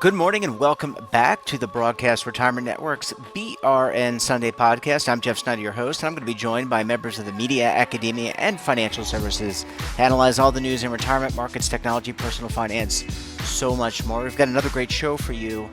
Good morning and welcome back to the Broadcast Retirement Network's BRN Sunday podcast. I'm Jeff Snyder, your host, and I'm going to be joined by members of the media, academia, and financial services to analyze all the news in retirement, markets, technology, personal finance, so much more. We've got another great show for you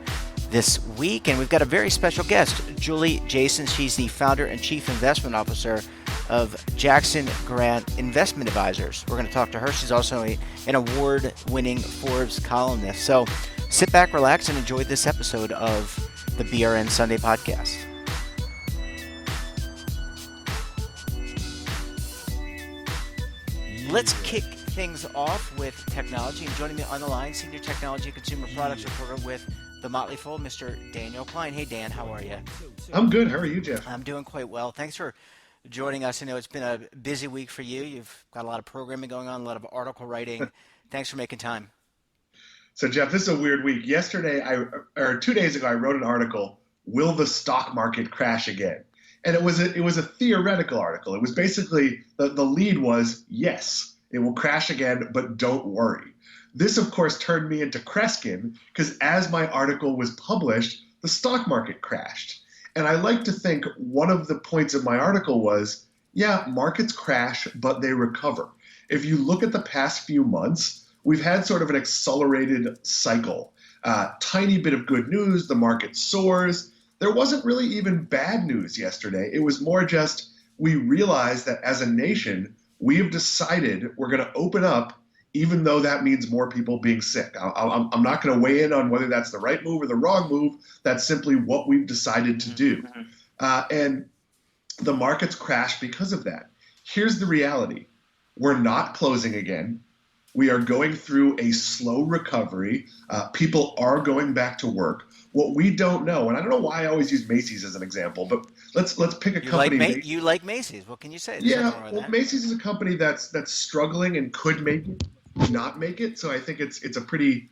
this week, and we've got a very special guest, Julie Jason. She's the founder and chief investment officer of Jackson Grant Investment Advisors. We're going to talk to her. She's also an award-winning Forbes columnist. So sit back, relax, and enjoy this episode of the BRN Sunday podcast. Let's kick things off with technology. And joining me on the line, Senior Technology and Consumer Products Reporter with the Motley Fool, Mr. Daniel Klein. Hey, Dan, how are you? I'm good. How are you, Jeff? I'm doing quite well. Thanks for joining us. I know it's been a busy week for you. You've got a lot of programming going on, a lot of article writing. Thanks for making time. So, Jeff, this is a weird week. Yesterday, or 2 days ago, I wrote an article, "Will the stock market crash again?" And it was a theoretical article. It was basically, the lead was, yes, it will crash again, but don't worry. This, of course, turned me into Kreskin, because as my article was published, the stock market crashed. And I like to think one of the points of my article was, yeah, markets crash, but they recover. If you look at the past few months, we've had sort of an accelerated cycle. Tiny bit of good news, the market soars. There wasn't really even bad news yesterday. It was more just we realized that as a nation, we have decided we're going to open up, even though that means more people being sick. I'm not going to weigh in on whether that's the right move or the wrong move. That's simply what we've decided to do. And the markets crashed because of that. Here's the reality. We're not closing again. We are going through a slow recovery. People are going back to work. What we don't know, and I don't know why I always use Macy's as an example, but let's pick a company. You like Macy's. What can you say? Yeah, Macy's is a company that's struggling and could make it, not make it. So I think it's a pretty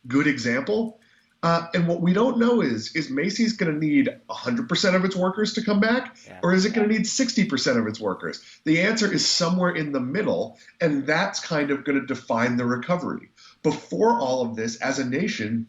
good example. And what we don't know is Macy's going to need 100% of its workers to come back, or is it going to need 60% of its workers? The answer is somewhere in the middle, and that's kind of going to define the recovery. Before all of this, as a nation,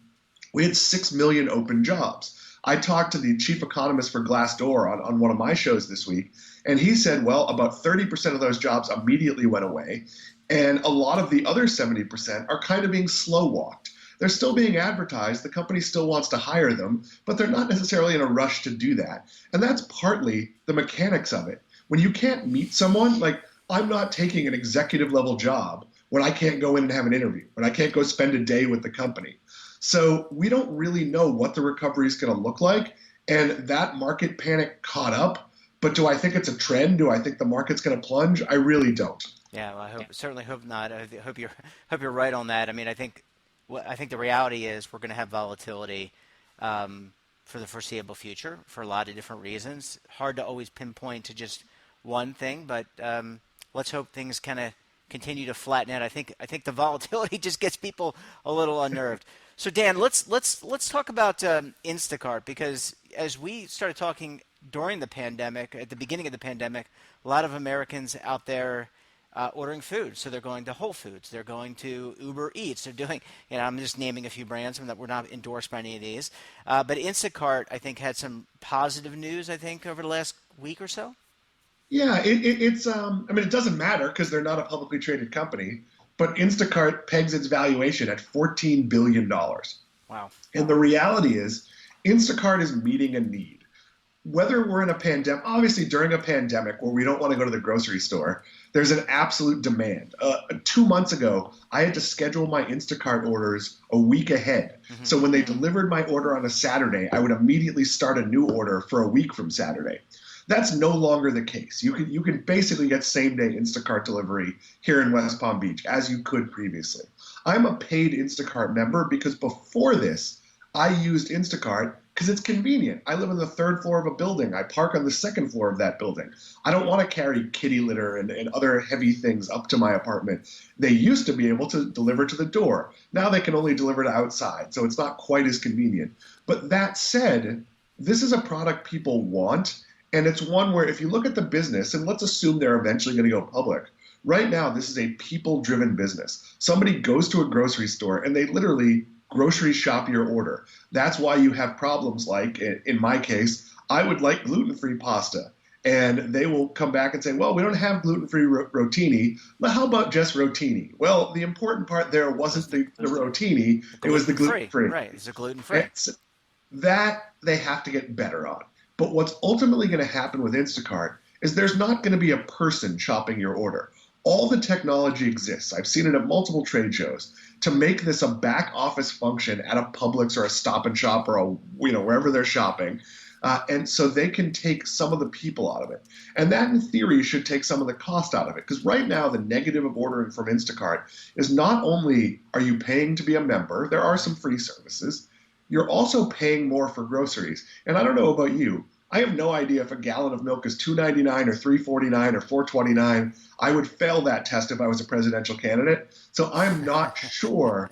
we had 6 million open jobs. I talked to the chief economist for Glassdoor on one of my shows this week, and he said, well, about 30% of those jobs immediately went away, and a lot of the other 70% are kind of being slow walked. They're still being advertised. The company still wants to hire them, but they're not necessarily in a rush to do that. And that's partly the mechanics of it. When you can't meet someone, like I'm not taking an executive level job when I can't go in and have an interview, when I can't go spend a day with the company. So we don't really know what the recovery is going to look like. And that market panic caught up. But do I think it's a trend? Do I think the market's going to plunge? I really don't. Yeah, well, certainly hope not. I hope you're right on that. I mean, I think the reality is we're going to have volatility for the foreseeable future for a lot of different reasons. Hard to always pinpoint to just one thing, but let's hope things kind of continue to flatten out. I think the volatility just gets people a little unnerved. So Dan, let's talk about Instacart, because as we started talking during the pandemic, at the beginning of the pandemic, a lot of Americans out there ordering food. So they're going to Whole Foods, they're going to Uber Eats, they're doing, I'm just naming a few brands that we're not endorsed by any of these. But Instacart, I think, had some positive news, I think, over the last week or so. Yeah, it's it doesn't matter because they're not a publicly traded company, but Instacart pegs its valuation at $14 billion. Wow. And the reality is Instacart is meeting a need. Whether we're in a pandemic, obviously during a pandemic where we don't want to go to the grocery store, there's an absolute demand. 2 months ago, I had to schedule my Instacart orders a week ahead. Mm-hmm. So when they delivered my order on a Saturday, I would immediately start a new order for a week from Saturday. That's no longer the case. You can basically get same-day Instacart delivery here in West Palm Beach, as you could previously. I'm a paid Instacart member because before this, I used Instacart because it's convenient. I live on the 3rd floor of a building. I park on the 2nd floor of that building. I don't want to carry kitty litter and other heavy things up to my apartment. They used to be able to deliver to the door. Now they can only deliver to outside, so it's not quite as convenient. But that said, this is a product people want, and it's one where if you look at the business, and let's assume they're eventually going to go public, right now this is a people-driven business. Somebody goes to a grocery store and they literally grocery shop your order. That's why you have problems like, in my case, I would like gluten-free pasta. And they will come back and say, well, we don't have gluten-free rotini, but how about just rotini? Well, the important part there wasn't the rotini, it was the gluten-free. Right, it's a gluten-free. And that they have to get better on. But what's ultimately going to happen with Instacart is there's not going to be a person shopping your order. All the technology exists. I've seen it at multiple trade shows to make this a back office function at a Publix or a Stop and Shop or wherever they're shopping. And so they can take some of the people out of it. And that, in theory, should take some of the cost out of it. Because right now, the negative of ordering from Instacart is not only are you paying to be a member, there are some free services, you're also paying more for groceries. And I don't know about you, I have no idea if a gallon of milk is $2.99 or $3.49 or $4.29. I would fail that test if I was a presidential candidate. So I'm not sure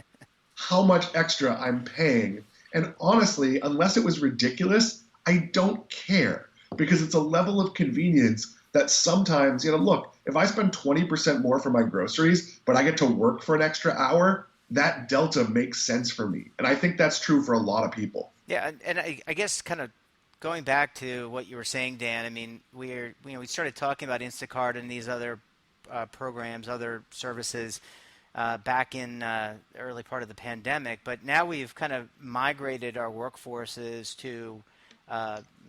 how much extra I'm paying. And honestly, unless it was ridiculous, I don't care, because it's a level of convenience that sometimes, look, if I spend 20% more for my groceries, but I get to work for an extra hour, that delta makes sense for me. And I think that's true for a lot of people. Yeah, and I guess kind of going back to what you were saying, Dan, I mean, we started talking about Instacart and these other programs, other services back in the early part of the pandemic, but now we've kind of migrated our workforces to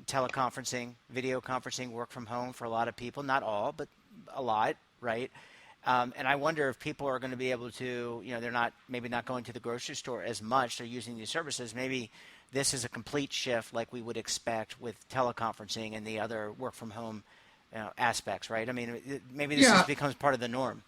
teleconferencing, video conferencing, work from home for a lot of people, not all, but a lot, right? And I wonder if people are going to be able to, they're maybe not going to the grocery store as much, they're using these services. Maybe this is a complete shift like we would expect with teleconferencing and the other work from home aspects, right? I mean, maybe this becomes part of the norm.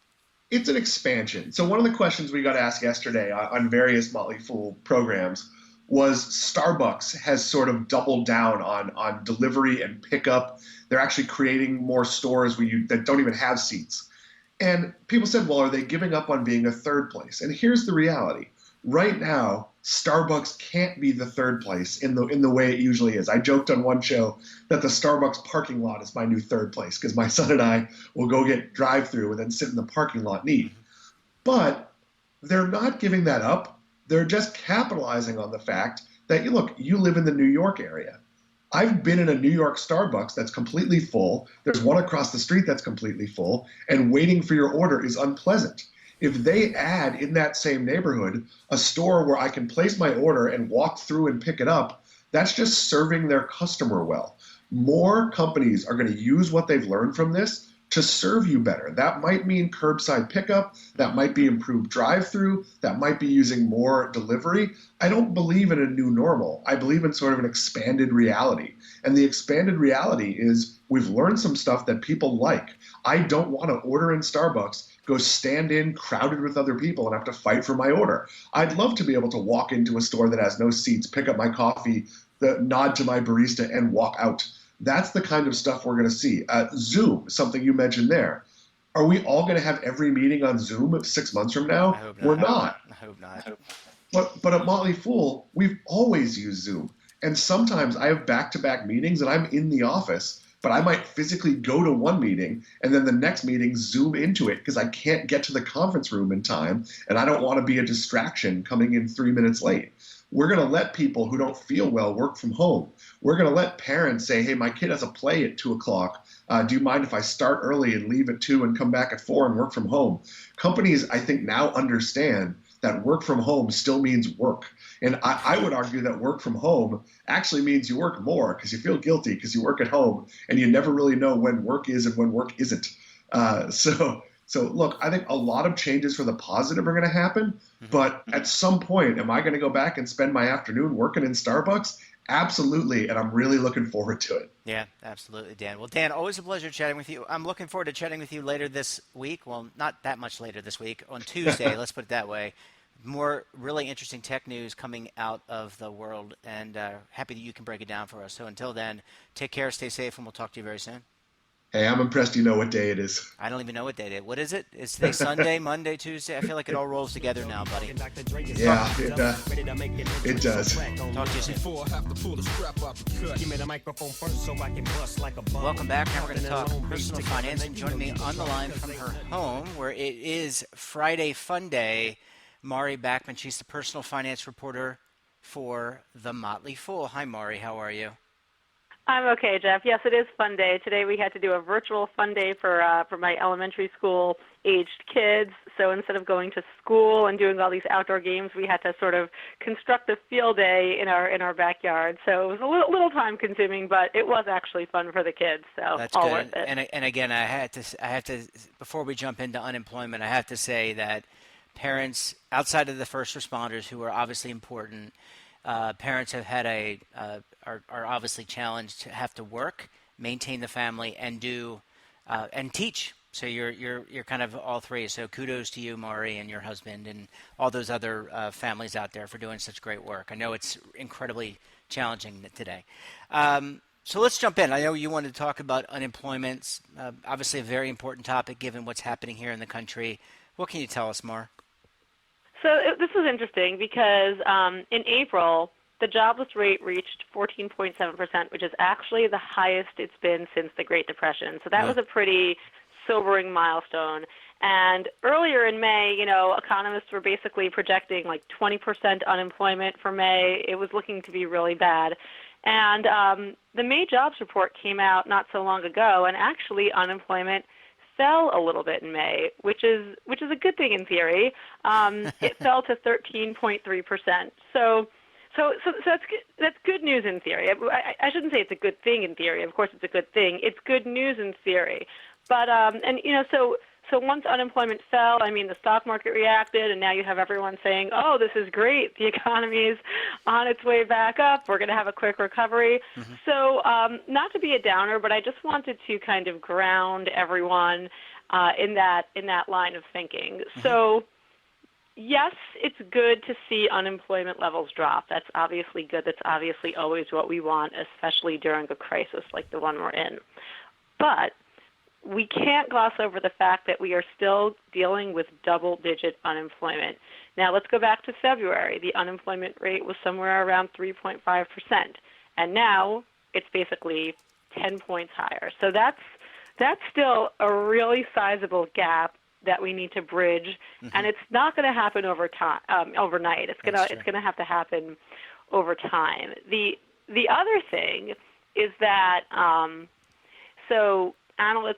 It's an expansion. So one of the questions we got asked yesterday on various Motley Fool programs was Starbucks has sort of doubled down on delivery and pickup. They're actually creating more stores that don't even have seats. And people said, well, are they giving up on being a third place? And here's the reality. Right now, Starbucks can't be the third place in the way it usually is. I joked on one show that the Starbucks parking lot is my new third place because my son and I will go get drive-through and then sit in the parking lot and eat. But they're not giving that up. They're just capitalizing on the fact that, look, you live in the New York area. I've been in a New York Starbucks that's completely full. There's one across the street that's completely full, and waiting for your order is unpleasant. If they add in that same neighborhood a store where I can place my order and walk through and pick it up, that's just serving their customer well. More companies are going to use what they've learned from this to serve you better. That might mean curbside pickup, that might be improved drive-through, that might be using more delivery. I don't believe in a new normal. I believe in sort of an expanded reality. And the expanded reality is we've learned some stuff that people like. I don't want to order in Starbucks, go stand in crowded with other people and have to fight for my order. I'd love to be able to walk into a store that has no seats, pick up my coffee, nod to my barista, and walk out. That's the kind of stuff we're going to see. Zoom, something you mentioned there. Are we all going to have every meeting on Zoom 6 months from now? I hope not. We're not. I hope not. But at Motley Fool, we've always used Zoom. And sometimes I have back-to-back meetings and I'm in the office, but I might physically go to one meeting and then the next meeting Zoom into it because I can't get to the conference room in time and I don't want to be a distraction coming in 3 minutes late. We're going to let people who don't feel well work from home. We're going to let parents say, hey, my kid has a play at 2 o'clock. Do you mind if I start early and leave at 2 and come back at 4 and work from home? Companies, I think, now understand that work from home still means work. And I would argue that work from home actually means you work more because you feel guilty because you work at home and you never really know when work is and when work isn't. So look, I think a lot of changes for the positive are going to happen, but at some point, am I going to go back and spend my afternoon working in Starbucks? Absolutely, and I'm really looking forward to it. Yeah, absolutely, Dan. Well, Dan, always a pleasure chatting with you. I'm looking forward to chatting with you later this week. Well, not that much later this week, on Tuesday, let's put it that way. More really interesting tech news coming out of the world, and happy that you can break it down for us. So until then, take care, stay safe, and we'll talk to you very soon. Hey, I'm impressed you know what day it is. I don't even know what day it is. What is it? Is today Sunday, Monday, Tuesday? I feel like it all rolls together now, buddy. Yeah, it does. Talk to you soon. Welcome back. Now we're going to talk personal finance. And joining me on the line from her home, where it is Friday Fun Day, Mari Backman. She's the personal finance reporter for The Motley Fool. Hi, Mari. How are you? I'm okay, Jeff. Yes, it is Fun Day. Today we had to do a virtual Fun Day for my elementary school aged kids. So instead of going to school and doing all these outdoor games, we had to sort of construct a field day in our backyard. So it was a little time consuming, but it was actually fun for the kids. So That's all good. worth it. And again, I have to, before we jump into unemployment, I have to say that parents outside of the first responders, who are obviously important, parents have had are obviously challenged to have to work, maintain the family, and do and teach. So you're kind of all three. So kudos to you, Maury, and your husband, and all those other families out there for doing such great work. I know it's incredibly challenging today. So let's jump in. I know you wanted to talk about unemployment, obviously a very important topic given what's happening here in the country. What can you tell us, Mar? So this was interesting because in April, the jobless rate reached 14.7%, which is actually the highest it's been since the Great Depression. So that was a pretty sobering milestone. And earlier in May, economists were basically projecting like 20% unemployment for May. It was looking to be really bad. And the May jobs report came out not so long ago, and actually unemployment fell a little bit in May, which is a good thing in theory. It fell to 13.3%. So that's good news in theory. I shouldn't say it's a good thing in theory. Of course, it's a good thing. It's good news in theory. But so once unemployment fell, the stock market reacted, and now you have everyone saying, "Oh, this is great. The economy's on its way back up. We're going to have a quick recovery." Mm-hmm. So not to be a downer, but I just wanted to kind of ground everyone in that line of thinking. Mm-hmm. So yes, it's good to see unemployment levels drop. That's obviously good. That's obviously always what we want, especially during a crisis like the one we're in. But we can't gloss over the fact that we are still dealing with double-digit unemployment. Now, let's go back to February. The unemployment rate was somewhere around 3.5%, and now it's basically 10 points higher. So that's still a really sizable gap that we need to bridge, mm-hmm. and it's not going to happen overnight. It's going to have to happen over time. The other thing is that so analysts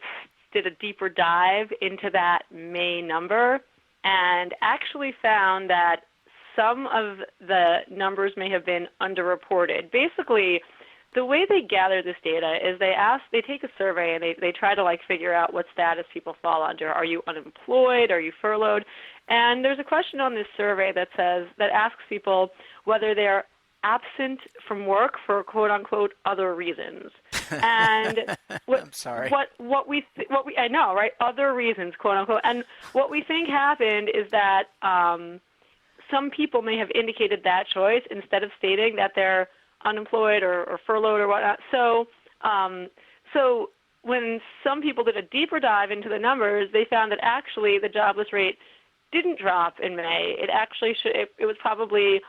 did a deeper dive into that May number and actually found that some of the numbers may have been underreported. Basically, the way they gather this data is they take a survey and they try to figure out what status people fall under. Are you unemployed? Are you furloughed? And there's a question on this survey that asks people whether they're absent from work for quote unquote other reasons. And I'm sorry. I know, right? Other reasons, quote unquote. And what we think happened is that some people may have indicated that choice instead of stating that they're unemployed or furloughed or whatnot. So when some people did a deeper dive into the numbers, they found that actually the jobless rate didn't drop in May. It actually it was probably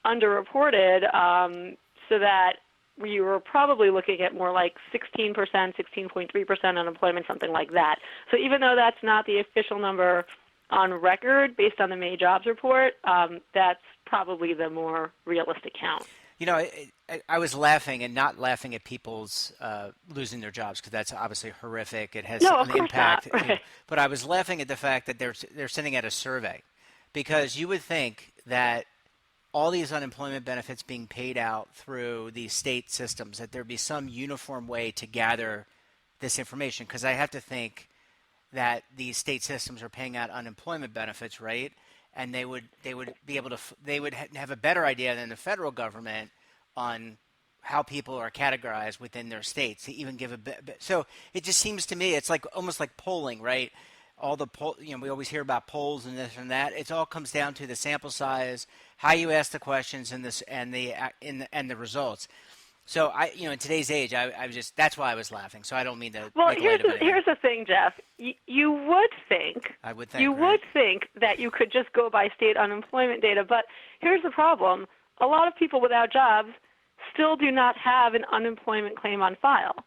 underreported, so that we were probably looking at more like 16%, 16.3% unemployment, something like that. So even though that's not the official number on record based on the May jobs report, that's probably the more realistic count. I was laughing and not laughing at people's losing their jobs because that's obviously horrific. It has an impact. Not. Right. But I was laughing at the fact that they're sending out a survey, because you would think that all these unemployment benefits being paid out through these state systems, that there'd be some uniform way to gather this information, because I have to think that these state systems are paying out unemployment benefits, right? And they would be able to have a better idea than the federal government on how people are categorized within their states to even give so it just seems to me it's almost like polling, right? All the we always hear about polls and this and that. It all comes down to the sample size, how you ask the questions, and the results. So in today's age, that's why I was laughing. So I don't mean to. Well, here's the thing, Jeff. You would think. I would think. You would think that you could just go by state unemployment data, but here's the problem: a lot of people without jobs still do not have an unemployment claim on file,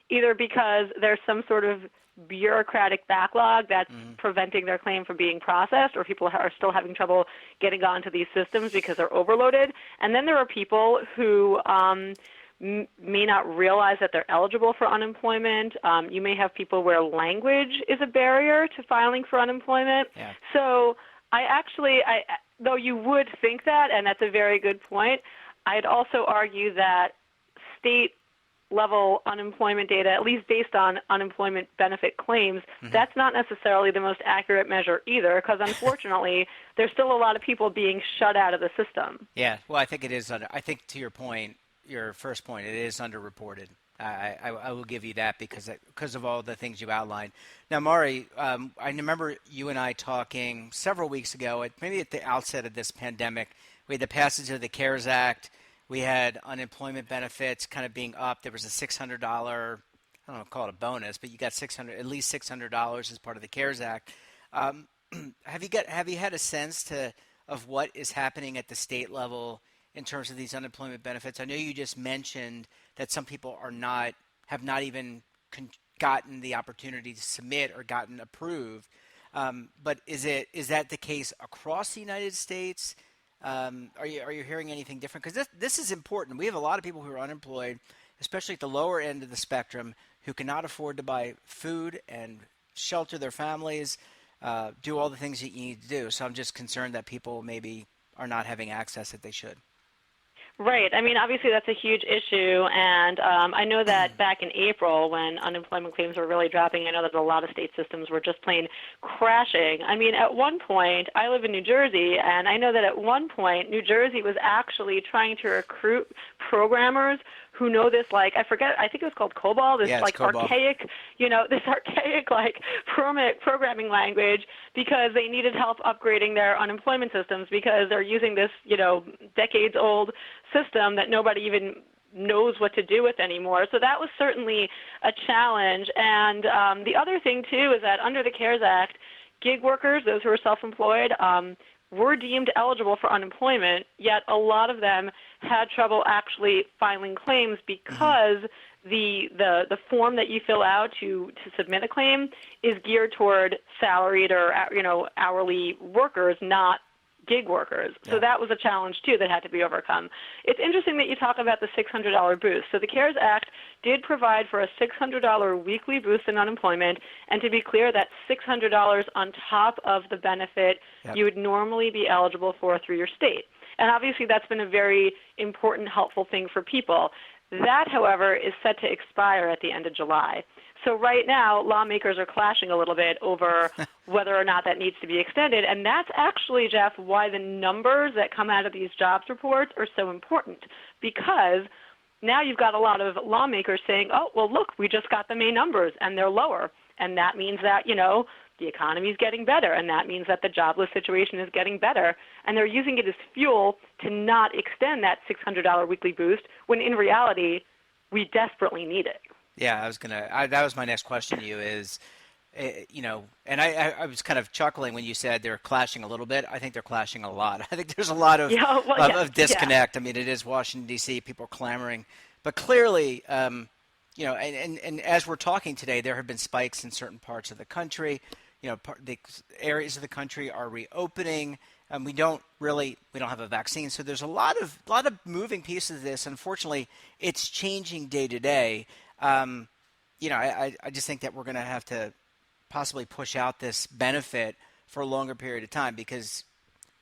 either because there's some sort of bureaucratic backlog that's Mm-hmm. preventing their claim from being processed, or people are still having trouble getting onto these systems because they're overloaded. And then there are people who may not realize that they're eligible for unemployment. You may have people where language is a barrier to filing for unemployment. Yeah. So though you would think that, and that's a very good point, I'd also argue that state level unemployment data, at least based on unemployment benefit claims, that's not necessarily the most accurate measure either, because unfortunately, there's still a lot of people being shut out of the system. Yeah, well, I think it is I think to your point, your first point, it is underreported. I will give you that because of all the things you outlined. Now, Mari, I remember you and I talking several weeks ago, maybe at the outset of this pandemic. We had the passage of the CARES Act. We had unemployment benefits kind of being up. There was a $600, I don't know, call it a bonus, but you got at least $600 as part of the CARES Act. Have you had a sense of what is happening at the state level in terms of these unemployment benefits? I know you just mentioned that some people have not even gotten the opportunity to submit or gotten approved. But is that the case across the United States? Are you hearing anything different? Because this is important. We have a lot of people who are unemployed, especially at the lower end of the spectrum, who cannot afford to buy food and shelter their families, do all the things that you need to do. So I'm just concerned that people maybe are not having access that they should. Right. I mean, obviously that's a huge issue, and I know that back in April when unemployment claims were really dropping, I know that a lot of state systems were just plain crashing. I mean, at one point, I live in New Jersey, and I know that at one point, New Jersey was actually trying to recruit programmers who know this, like, I think it was called COBOL, this COBOL. archaic programming language, because they needed help upgrading their unemployment systems because they're using this, decades old system that nobody even knows what to do with anymore. So that was certainly a challenge. And the other thing, too, is that under the CARES Act, gig workers, those who are self-employed, were deemed eligible for unemployment, yet a lot of them had trouble actually filing claims because the form that you fill out to submit a claim is geared toward salaried or hourly workers, not gig workers. So that was a challenge, too, that had to be overcome. It's interesting that you talk about the $600 boost. So the CARES Act did provide for a $600 weekly boost in unemployment, and to be clear, that's $600 on top of the benefit you would normally be eligible for through your state. And obviously that's been a very important, helpful thing for people. That, however, is set to expire at the end of July. So right now, lawmakers are clashing a little bit over whether or not that needs to be extended. And that's actually, Jeff, why the numbers that come out of these jobs reports are so important. Because now you've got a lot of lawmakers saying, oh, well, look, we just got the May numbers, and they're lower. And that means that, the economy is getting better, and that means that the jobless situation is getting better. And they're using it as fuel to not extend that $600 weekly boost, when in reality, we desperately need it. Yeah, that was my next question to you is, and I was kind of chuckling when you said they're clashing a little bit. I think they're clashing a lot. I think there's a lot of disconnect. I mean, it is Washington, D.C., people are clamoring. But clearly, and as we're talking today, there have been spikes in certain parts of the country. The areas of the country are reopening. We don't have a vaccine. So there's a lot of moving pieces of this. Unfortunately, it's changing day to day. I just think that we're going to have to possibly push out this benefit for a longer period of time because,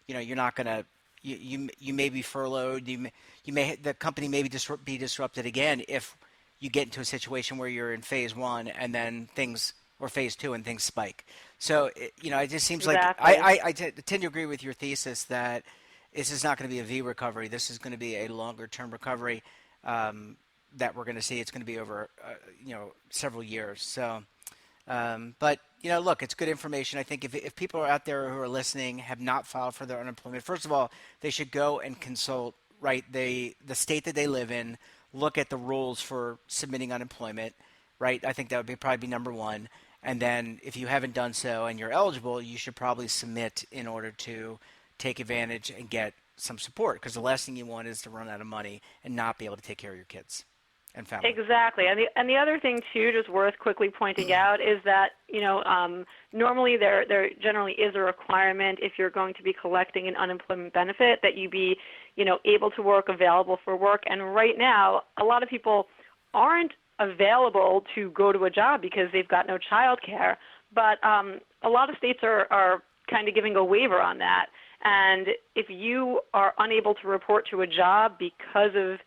you're not going to, you may be furloughed. The company may be disrupted again if you get into a situation where you're in phase one and then phase two and things spike. So, it just seems exactly. like I tend to agree with your thesis that this is not going to be a V recovery. This is going to be a longer term recovery. That we're going to see. It's going to be over, several years. So, but, look, it's good information. I think if people are out there who are listening have not filed for their unemployment, first of all, they should go and consult, the state that they live in, look at the rules for submitting unemployment, right? I think that would probably be number one. And then if you haven't done so and you're eligible, you should probably submit in order to take advantage and get some support because the last thing you want is to run out of money and not be able to take care of your kids. and family. Exactly. And the other thing, too, just worth quickly pointing out is that, normally there generally is a requirement if you're going to be collecting an unemployment benefit that you be, able to work, available for work. And right now, a lot of people aren't available to go to a job because they've got no child care. But a lot of states are kind of giving a waiver on that. And if you are unable to report to a job because of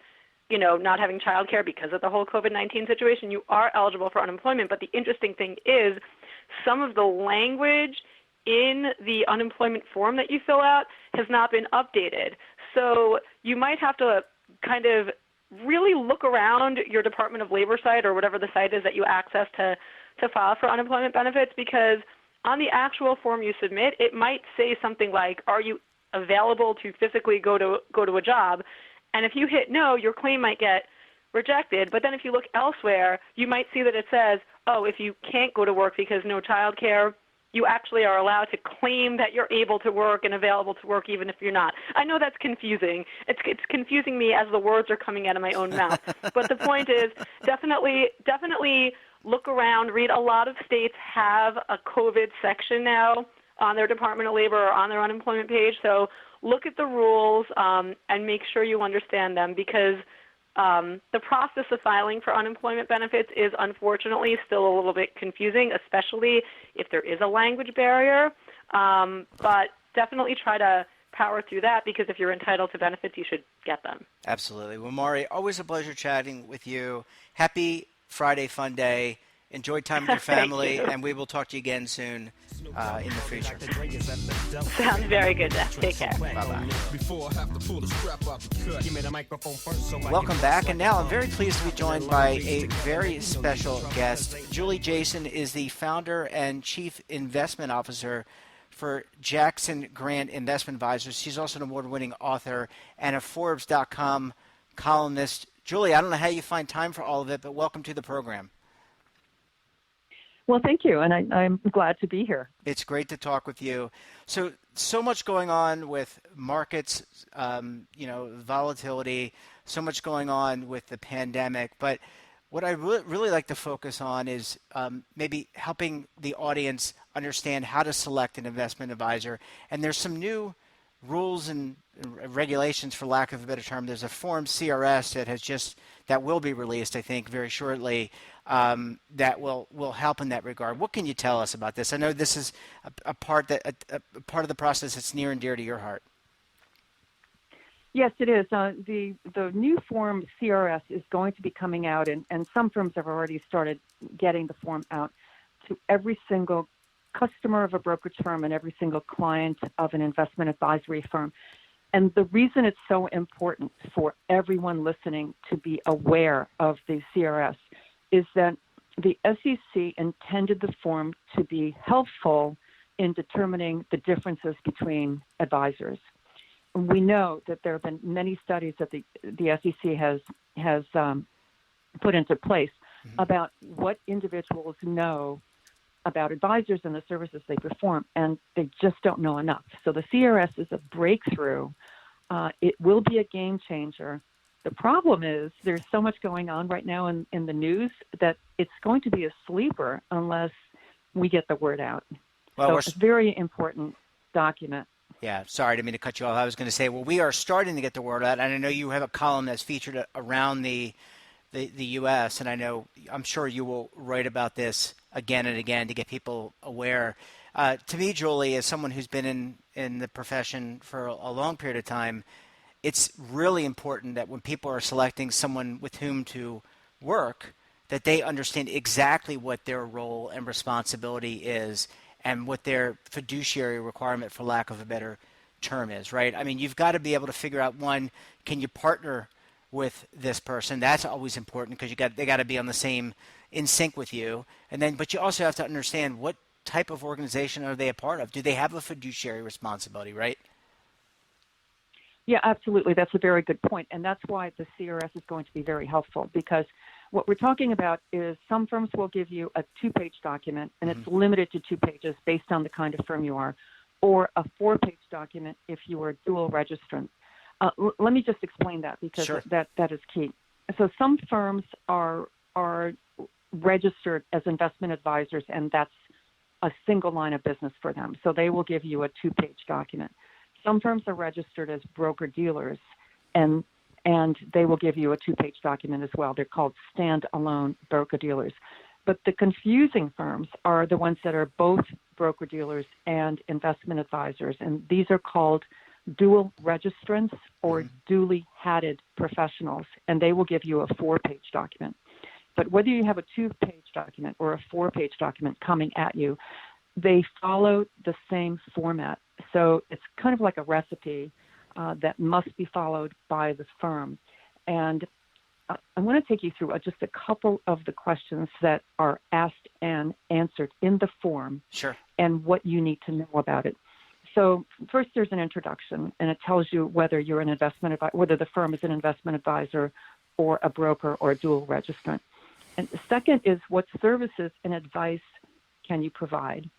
not having childcare because of the whole COVID-19 situation, you are eligible for unemployment. But the interesting thing is some of the language in the unemployment form that you fill out has not been updated. So you might have to kind of really look around your Department of Labor site or whatever the site is that you access to file for unemployment benefits, because on the actual form you submit, it might say something like, are you available to physically go to a job? And if you hit no, your claim might get rejected. But then if you look elsewhere, you might see that it says, oh, if you can't go to work because no child care, you actually are allowed to claim that you're able to work and available to work even if you're not. I know that's confusing. It's confusing me as the words are coming out of my own mouth. But the point is definitely look around, read. A lot of states have a COVID section now on their Department of Labor or on their unemployment page. So look at the rules and make sure you understand them, because the process of filing for unemployment benefits is unfortunately still a little bit confusing, especially if there is a language barrier. But definitely try to power through that, because if you're entitled to benefits, you should get them. Absolutely. Well, Mari, always a pleasure chatting with you. Happy Friday Fun Day. Enjoy time with your family, and we will talk to you again soon in the future. Sounds very good, Jeff. Take care. Bye-bye. Welcome back, and now I'm very pleased to be joined by a very special guest. Julie Jason is the founder and chief investment officer for Jackson Grant Investment Advisors. She's also an award-winning author and a Forbes.com columnist. Julie, I don't know how you find time for all of it, but welcome to the program. Well, thank you, and I'm glad to be here. It's great to talk with you. So much going on with markets, volatility, so much going on with the pandemic. But what I really like to focus on is maybe helping the audience understand how to select an investment advisor. And there's some new rules and regulations, for lack of a better term. There's a Form CRS that will be released, I think, very shortly, that will help in that regard. What can you tell us about this? I know this is a part of the process that's near and dear to your heart. Yes, it is. The new Form CRS is going to be coming out, and some firms have already started getting the form out to every single customer of a brokerage firm and every single client of an investment advisory firm. And the reason it's so important for everyone listening to be aware of the CRS is that the SEC intended the form to be helpful in determining the differences between advisors. We know that there have been many studies that the SEC has put into place about what individuals know about advisors and the services they perform, and they just don't know enough. So the CRS is a breakthrough. It will be a game changer. The problem is there's so much going on right now in the news that it's going to be a sleeper unless we get the word out. Well, so it's a very important document. Yeah, sorry, I didn't mean to cut you off. I was going to say, well, we are starting to get the word out, and I know you have a column that's featured around the U.S., and I'm sure you will write about this again and again to get people aware. To me, Julie, as someone who's been in the profession for a long period of time, it's really important that when people are selecting someone with whom to work, that they understand exactly what their role and responsibility is and what their fiduciary requirement, for lack of a better term, is, right? I mean, you've got to be able to figure out, one, can you partner with this person? That's always important because they got to be on the same, in sync with you. But you also have to understand what type of organization are they a part of? Do they have a fiduciary responsibility, right? Yeah, absolutely. That's a very good point. And that's why the CRS is going to be very helpful, because what we're talking about is some firms will give you a 2-page document, and it's limited to 2 pages based on the kind of firm you are, or a 4-page document if you are dual registrant. Let me just explain that, because Sure. that is key. So some firms are registered as investment advisors, and that's a single line of business for them. So they will give you a 2-page document. Some firms are registered as broker-dealers, and they will give you a 2-page document as well. They're called standalone broker-dealers. But the confusing firms are the ones that are both broker-dealers and investment advisors, and these are called dual registrants or duly hatted professionals, and they will give you a 4-page document. But whether you have a 2-page document or a 4-page document coming at you, they follow the same format. So it's kind of like a recipe that must be followed by the firm. And I want to take you through just a couple of the questions that are asked and answered in the form. Sure. And what you need to know about it. So first, there's an introduction, and it tells you whether you're an investment advisor, whether the firm is an investment advisor or a broker or a dual registrant. And the second is what services and advice can you provide?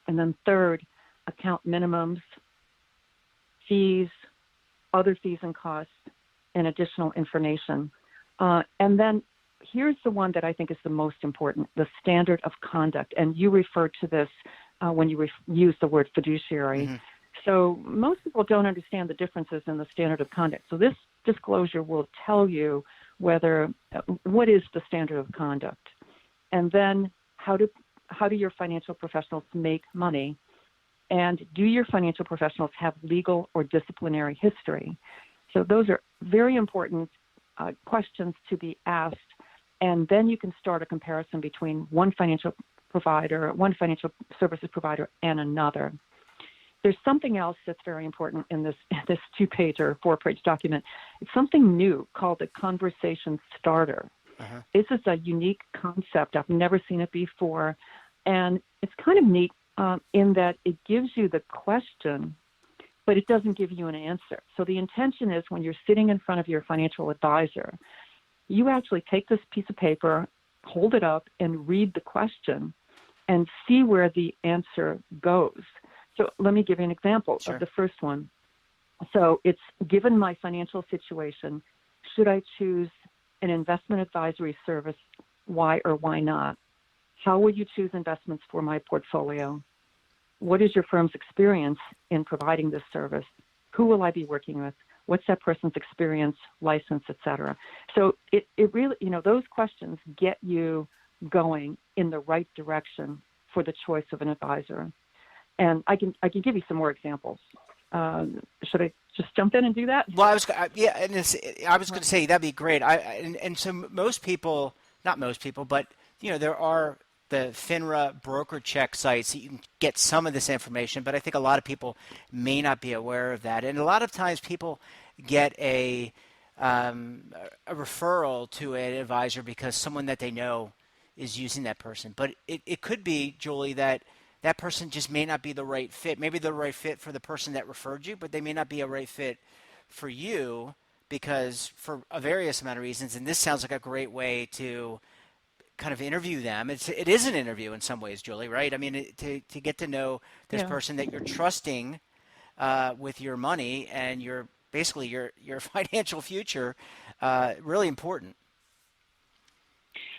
And then third, account minimums, fees, other fees and costs, and additional information. And then here's the one that I think is the most important, the standard of conduct. And you refer to this when you use the word fiduciary. Mm-hmm. So most people don't understand the differences in the standard of conduct. So this disclosure will tell you what is the standard of conduct, and then how do your financial professionals make money, and do your financial professionals have legal or disciplinary history? So those are very important questions to be asked, and then you can start a comparison between one financial services provider and another. There's something else that's very important in this 2-page or 4-page document. It's something new called the conversation starter. Uh-huh. This is a unique concept. I've never seen it before. And it's kind of neat in that it gives you the question, but it doesn't give you an answer. So the intention is when you're sitting in front of your financial advisor, you actually take this piece of paper, hold it up, and read the question and see where the answer goes. So let me give you an example of the first one. So it's, given my financial situation, should I choose an investment advisory service? Why or why not? How will you choose investments for my portfolio? What is your firm's experience in providing this service? Who will I be working with? What's that person's experience, license, et cetera? So it really, those questions get you going in the right direction for the choice of an advisor. And I can give you some more examples. Should I just jump in and do that? Well, I was going to say that'd be great. So most people, not most people, but there are the FINRA broker check sites that you can get some of this information, but I think a lot of people may not be aware of that. And a lot of times people get a referral to an advisor because someone that they know is using that person. But it could be, Julie, that person just may not be the right fit. Maybe the right fit for the person that referred you, but they may not be a right fit for you because for a various amount of reasons. And this sounds like a great way to kind of interview them. It is an interview in some ways, Julie, right? I mean, to get to know this person that you're trusting with your money and your financial future, really important.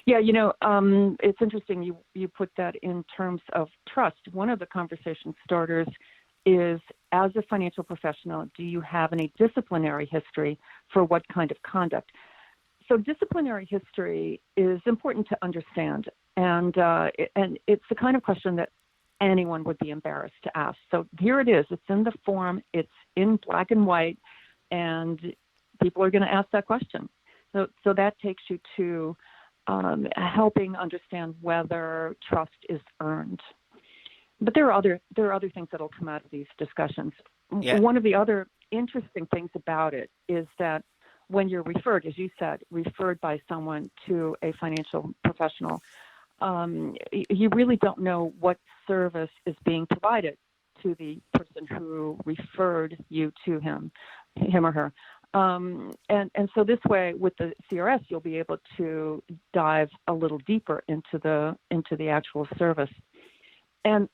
Yeah, it's interesting you put that in terms of trust. One of the conversation starters is, as a financial professional, do you have any disciplinary history for what kind of conduct? So disciplinary history is important to understand, and it's the kind of question that anyone would be embarrassed to ask. So here it is. It's in the form. It's in black and white, and people are going to ask that question. So that takes you to helping understand whether trust is earned. But there are other things that will come out of these discussions. Yeah. One of the other interesting things about it is that when you're referred, as you said, referred by someone to a financial professional, you really don't know what service is being provided to the person who referred you to him or her. And so this way, with the CRS, you'll be able to dive a little deeper into the actual service. And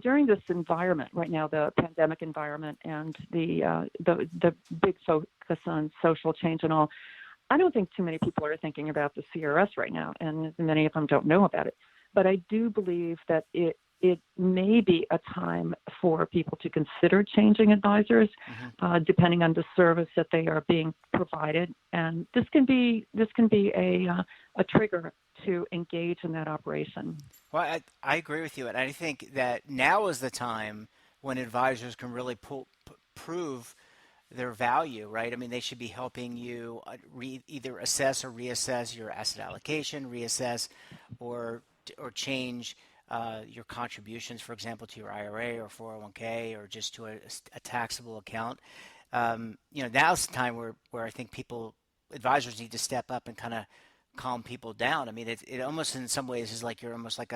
during this environment right now, the pandemic environment and the big focus on social change and all, I don't think too many people are thinking about the CRS right now, and many of them don't know about it. But I do believe that it may be a time for people to consider changing advisors, depending on the service that they are being provided, and this can be a trigger to engage in that operation. Well, I agree with you, and I think that now is the time when advisors can really prove their value, right? I mean, they should be helping you either assess or reassess your asset allocation, reassess or change your contributions, for example, to your IRA or 401k or just to a taxable account. Now's the time where I think advisors need to step up and kind of calm people down. I mean, it almost in some ways is like you're almost like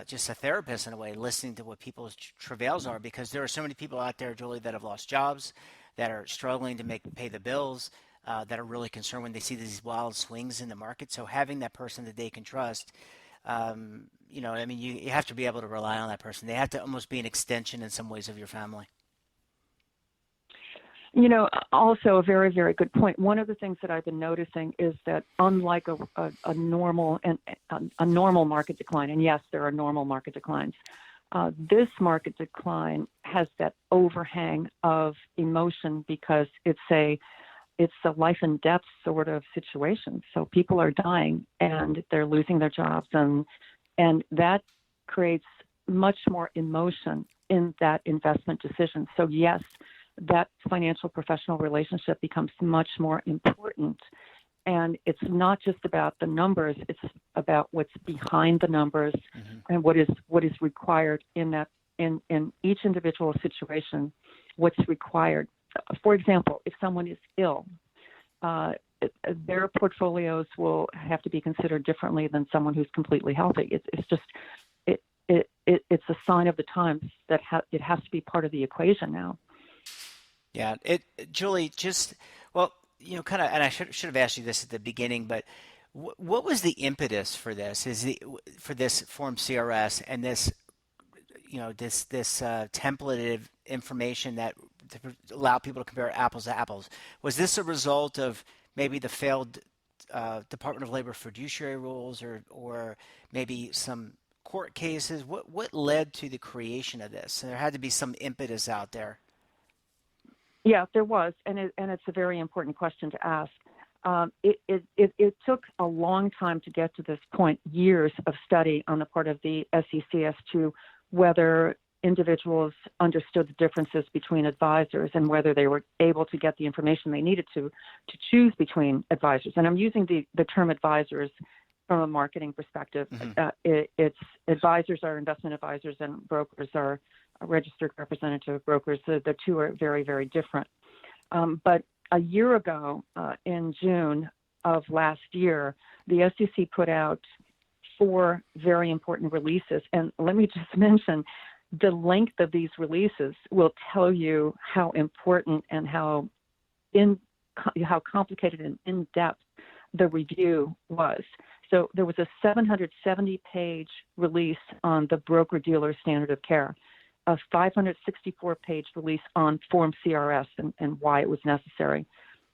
just a therapist in a way, listening to what people's travails are, because there are so many people out there, Julie, that have lost jobs, that are struggling to pay the bills, that are really concerned when they see these wild swings in the market. So having that person that they can trust, I mean, you have to be able to rely on that person. They have to almost be an extension in some ways of your family. Also a very, very good point. One of the things that I've been noticing is that unlike a normal market decline, and yes, there are normal market declines, this market decline has that overhang of emotion because it's a life and death sort of situation. So people are dying and they're losing their jobs, and that creates much more emotion in that investment decision. So yes, that financial professional relationship becomes much more important. And it's not just about the numbers, it's about what's behind the numbers and what is required in each individual situation, what's required. For example, if someone is ill, their portfolios will have to be considered differently than someone who's completely healthy. It's a sign of the times that it has to be part of the equation now. Yeah, Julie, kind of, and I should have asked you this at the beginning, but what was the impetus for this? For this Form CRS and this, this templated information that to allow people to compare apples to apples? Was this a result of maybe the failed Department of Labor fiduciary rules, or maybe some court cases? What led to the creation of this? There had to be some impetus out there. Yeah, there was, and it's a very important question to ask. It took a long time to get to this point, years of study on the part of the SEC as to whether individuals understood the differences between advisors and whether they were able to get the information they needed to choose between advisors. And I'm using the term advisors from a marketing perspective. It's advisors are investment advisors and brokers are registered representative brokers. The two are very, very different. But a year ago, in June of last year, the SEC put out 4 very important releases. And let me just mention, the length of these releases will tell you how important and how complicated and in-depth the review was. So there was a 770-page release on the broker-dealer standard of care, a 564-page release on Form CRS and why it was necessary,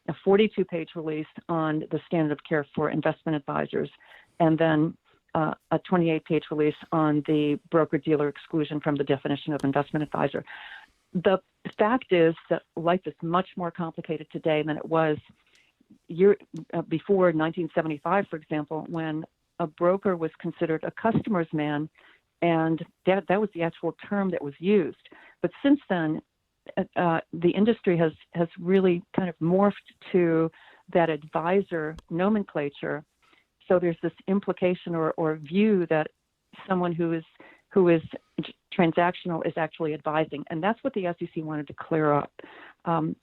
a 42-page release on the standard of care for investment advisors, and then a 28-page release on the broker-dealer exclusion from the definition of investment advisor. The fact is that life is much more complicated today than it was before 1975, for example, when a broker was considered a customer's man, and that was the actual term that was used. But since then, the industry has really kind of morphed to that advisor nomenclature. So there's this implication or view that someone who is transactional is actually advising, and that's what the SEC wanted to clear up.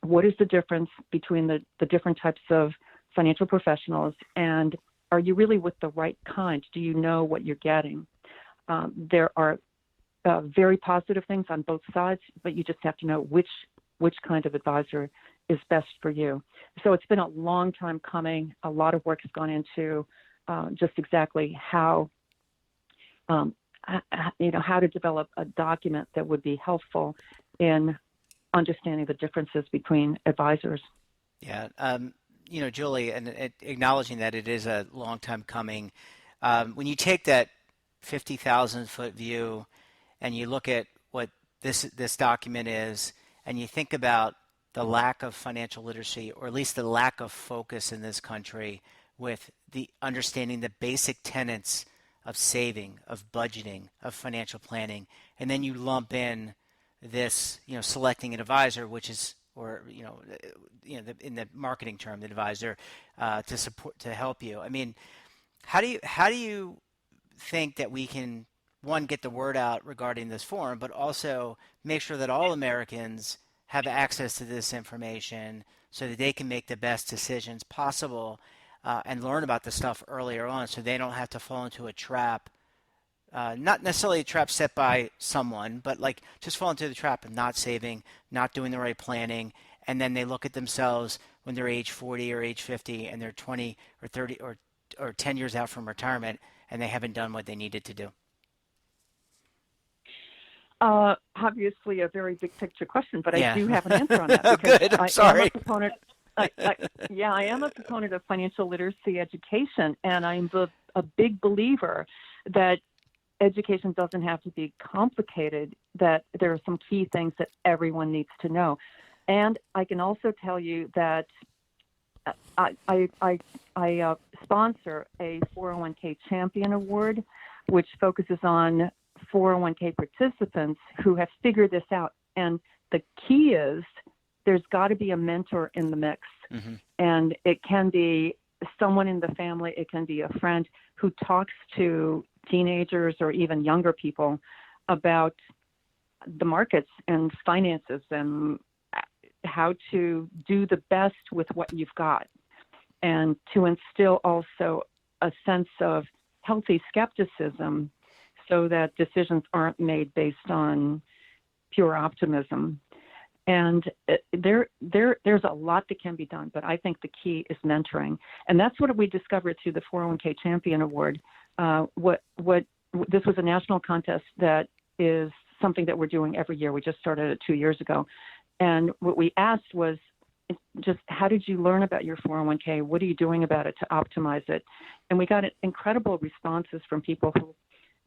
What is the difference between the different types of financial professionals, and are you really with the right kind? Do you know what you're getting? There are very positive things on both sides, but you just have to know which kind of advisor is best for you. So it's been a long time coming. A lot of work has gone into just exactly how to develop a document that would be helpful in understanding the differences between advisors. Yeah. Julie, and acknowledging that it is a long time coming, when you take that 50,000 foot view and you look at what this document is, and you think about the lack of financial literacy, or at least the lack of focus in this country with the understanding the basic tenets of saving, of budgeting, of financial planning, and then you lump in this, selecting an advisor, which is, or in the marketing term, the advisor, to help you. I mean, how do you think that we can, one, get the word out regarding this forum, but also make sure that all Americans have access to this information so that they can make the best decisions possible, and learn about the stuff earlier on, so they don't have to fall into a trap, not necessarily a trap set by someone, but like just fall into the trap of not saving, not doing the right planning, and then they look at themselves when they're age 40 or age 50 and they're 20 or 30 or 10 years out from retirement and they haven't done what they needed to do. Obviously a very big picture question, but I do have an answer on that. Good, I'm sorry. I am a proponent of financial literacy education, and I'm a big believer that education doesn't have to be complicated, that there are some key things that everyone needs to know. And I can also tell you that I sponsor a 401k Champion Award, which focuses on 401k participants who have figured this out. And the key is there's got to be a mentor in the mix. Mm-hmm. And it can be someone in the family, it can be a friend who talks to teenagers or even younger people about the markets and finances and how to do the best with what you've got, and to instill also a sense of healthy skepticism so that decisions aren't made based on pure optimism. And there's a lot that can be done, but I think the key is mentoring. And that's what we discovered through the 401k Champion Award. This was a national contest that is something that we're doing every year. We just started it 2 years ago. And what we asked was just, how did you learn about your 401k? What are you doing about it to optimize it? And we got incredible responses from people who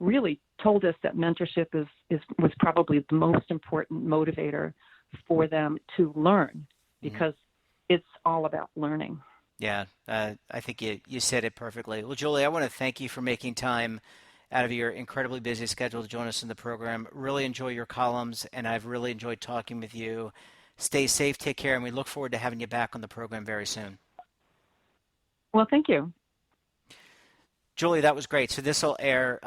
really told us that mentorship was probably the most important motivator for them to learn, because it's all about learning. Yeah, I think you said it perfectly. Well, Julie, I want to thank you for making time out of your incredibly busy schedule to join us in the program. Really enjoy your columns, and I've really enjoyed talking with you. Stay safe, take care, and we look forward to having you back on the program very soon. Well, thank you. Julie, that was great. So this will air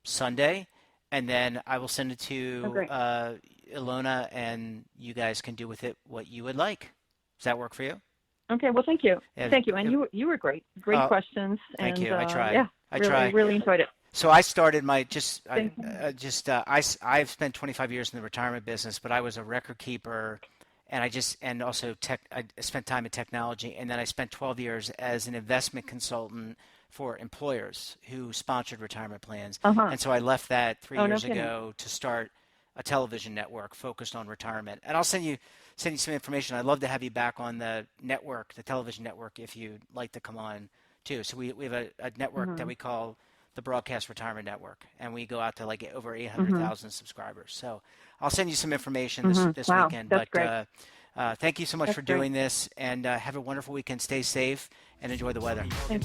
Sunday, and then I will send it to Ilona, and you guys can do with it what you would like. Does that work for you? Okay, well, thank you. Thank you. And you were great. Great questions. Thank you. I tried. Yeah, I really enjoyed it. So I started my I've spent 25 years in the retirement business, but I was a record keeper, and I spent time in technology, and then I spent 12 years as an investment consultant for employers who sponsored retirement plans. And so I left that 3 years ago to start a television network focused on retirement. And I'll send you some information. I'd love to have you back on the network, the television network, if you'd like to come on too. So we have a network that we call the Broadcast Retirement Network, and we go out to like over 800,000 subscribers. So I'll send you some information this weekend. That's great. Thank you so much for doing this, and have a wonderful weekend. Stay safe and enjoy the weather. Thank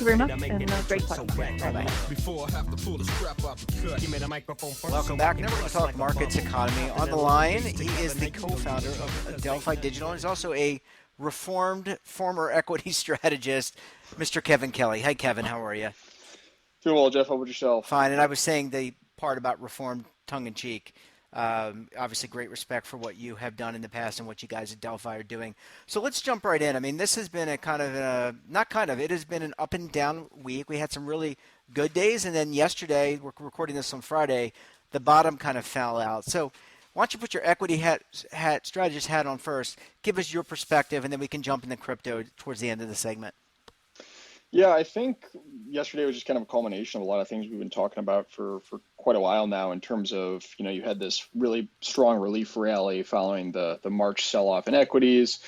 you very much, and great talking. Bye-bye. Welcome back. Now we're going to talk markets, economy. On the line, he is the co-founder of Delphi Digital, and he's also a reformed former equity strategist, Mr. Kevin Kelly. Hi, Kevin. How are you? Doing well, Jeff. How about yourself? Fine. And I was saying the part about reformed tongue-in-cheek. Obviously, great respect for what you have done in the past and what you guys at Delphi are doing. So let's jump right in. I mean, this has been it has been an up and down week. We had some really good days, and then yesterday, we're recording this on Friday, the bottom kind of fell out. So why don't you put your equity strategist hat on first, give us your perspective, and then we can jump into crypto towards the end of the segment. Yeah, I think yesterday was just kind of a culmination of a lot of things we've been talking about for quite a while now, in terms of, you had this really strong relief rally following the March sell-off in equities.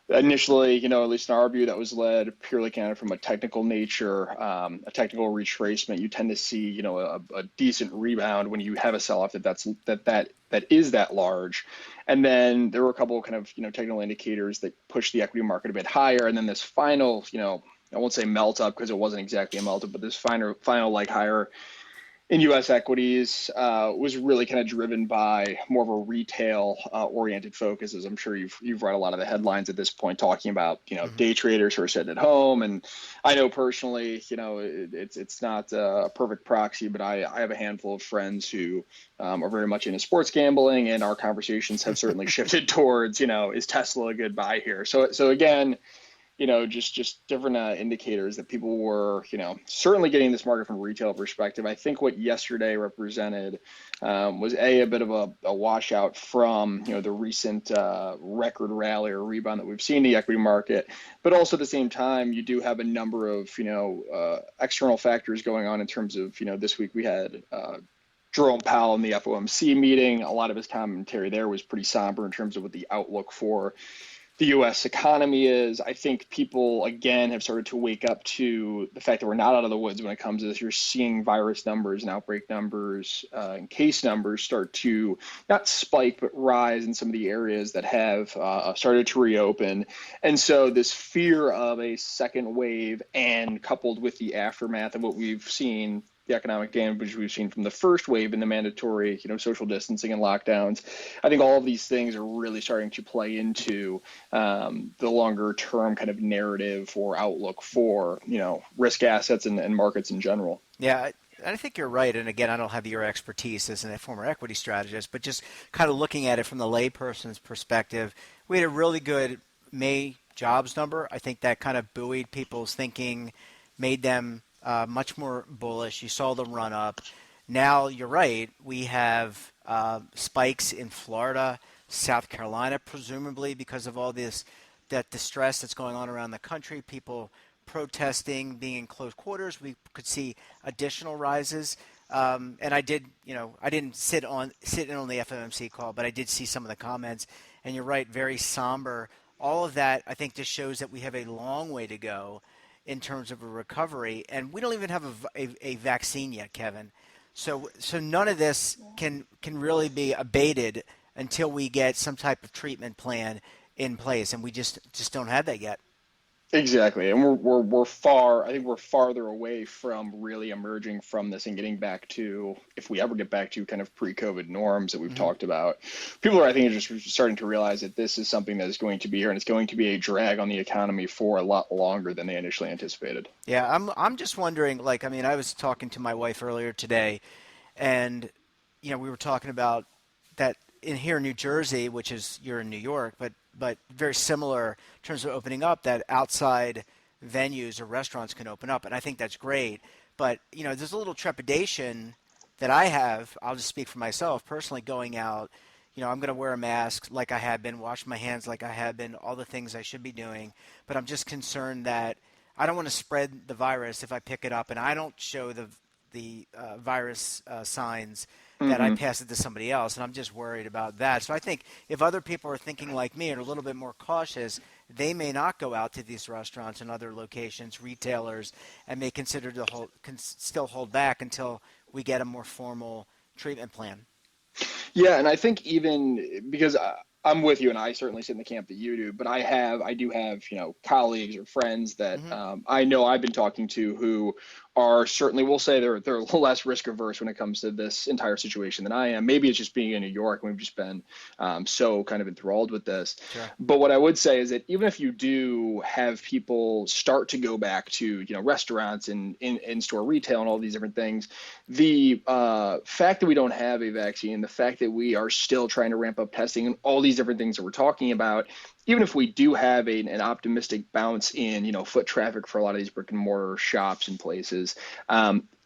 initially, at least in our view, that was led purely kind of from a technical nature, a technical retracement. You tend to see, a decent rebound when you have a sell-off that is that large. And then there were a couple of kind of, technical indicators that pushed the equity market a bit higher. And then this final, I won't say melt up because it wasn't exactly a melt up, but this final like higher in U.S. equities was really kind of driven by more of a retail oriented focus, as I'm sure you've read a lot of the headlines at this point talking about day traders who are sitting at home. And I know personally, it's not a perfect proxy, but I have a handful of friends who are very much into sports gambling, and our conversations have certainly shifted towards is Tesla a good buy here? So again, just different indicators that people were, certainly getting this market from a retail perspective. I think what yesterday represented was a bit of a washout from, the recent record rally or rebound that we've seen in the equity market. But also at the same time, you do have a number of, external factors going on in terms of, this week we had Jerome Powell in the FOMC meeting. A lot of his commentary there was pretty somber in terms of what the outlook for the U.S. economy is. I think people, again, have started to wake up to the fact that we're not out of the woods when it comes to this. You're seeing virus numbers and outbreak numbers and case numbers start to not spike, but rise in some of the areas that have started to reopen. And so this fear of a second wave, and coupled with the aftermath of what we've seen, the economic damage we've seen from the first wave and the mandatory, social distancing and lockdowns, I think all of these things are really starting to play into the longer term kind of narrative or outlook for, risk assets and markets in general. Yeah, I think you're right. And again, I don't have your expertise as a former equity strategist, but just kind of looking at it from the layperson's perspective, we had a really good May jobs number. I think that kind of buoyed people's thinking, made them much more bullish. You saw them run up. Now you're right. We have spikes in Florida, South Carolina, presumably because of all that distress that's going on around the country. People protesting, being in close quarters. We could see additional rises. And I didn't sit in on the FOMC call, but I did see some of the comments. And you're right, very somber. All of that, I think, just shows that we have a long way to go in terms of a recovery, and we don't even have a vaccine yet, Kevin. So none of this can really be abated until we get some type of treatment plan in place, and we just don't have that yet. Exactly, and we're far. I think we're farther away from really emerging from this and getting back to, if we ever get back to kind of pre-COVID norms that we've talked about. People are, I think, just starting to realize that this is something that is going to be here, and it's going to be a drag on the economy for a lot longer than they initially anticipated. Yeah, I'm just wondering. I was talking to my wife earlier today, and we were talking about that here in New Jersey, which is, you're in New York, but very similar in terms of opening up, that outside venues or restaurants can open up. And I think that's great. But, there's a little trepidation that I have. I'll just speak for myself personally, going out. I'm going to wear a mask like I have been, wash my hands like I have been, all the things I should be doing. But I'm just concerned that I don't want to spread the virus if I pick it up and I don't show the virus signs, that I pass it to somebody else, and I'm just worried about that. So I think if other people are thinking like me and are a little bit more cautious, they may not go out to these restaurants and other locations, retailers, and may consider to still hold back until we get a more formal treatment plan. Yeah, and I think even because I'm with you, and I certainly sit in the camp that you do, but I do have colleagues or friends that I know I've been talking to who are certainly, we'll say they're a little less risk averse when it comes to this entire situation than I am. Maybe it's just being in New York, and we've just been so kind of enthralled with this. Sure. But what I would say is that even if you do have people start to go back to restaurants and in-store retail and all these different things, the fact that we don't have a vaccine, the fact that we are still trying to ramp up testing and all these different things that we're talking about, even if we do have an optimistic bounce in foot traffic for a lot of these brick and mortar shops and places,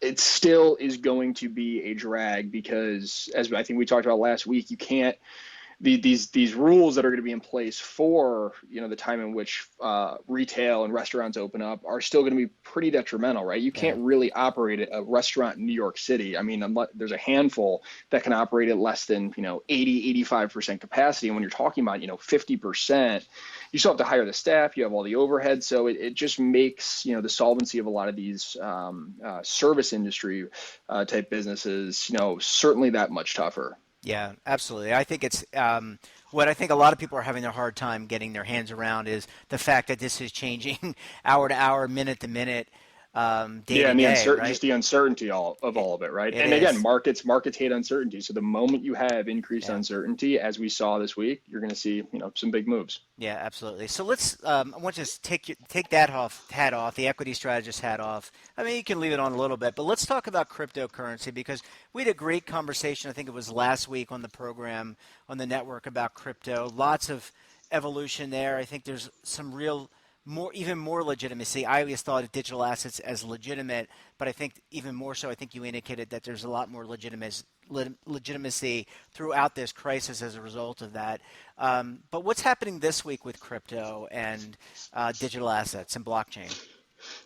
it still is going to be a drag because, as I think we talked about last week, you can't these rules that are going to be in place for the time in which retail and restaurants open up are still going to be pretty detrimental, right? You can't really operate a restaurant in New York City. I mean, there's a handful that can operate at less than 80-85% capacity, and when you're talking about 50%, you still have to hire the staff, you have all the overhead, so it just makes the solvency of a lot of these service industry type businesses certainly that much tougher. Yeah, absolutely. I think it's what I think a lot of people are having a hard time getting their hands around is the fact that this is changing hour to hour, minute to minute, day to and day, right? just the uncertainty of all of it, right? And is. again, markets hate uncertainty. So the moment you have increased uncertainty, as we saw this week, you're going to see some big moves. Yeah, absolutely. So let's I want to just take that hat off, the equity strategist hat off. I mean, you can leave it on a little bit, but let's talk about cryptocurrency because we had a great conversation. I think it was last week on the program on the network about crypto. Lots of evolution there. I think there's some real even more legitimacy. I always thought of digital assets as legitimate, but I think even more so, I think you indicated that there's a lot more legitimacy throughout this crisis as a result of that. But what's happening this week with crypto and digital assets and blockchain?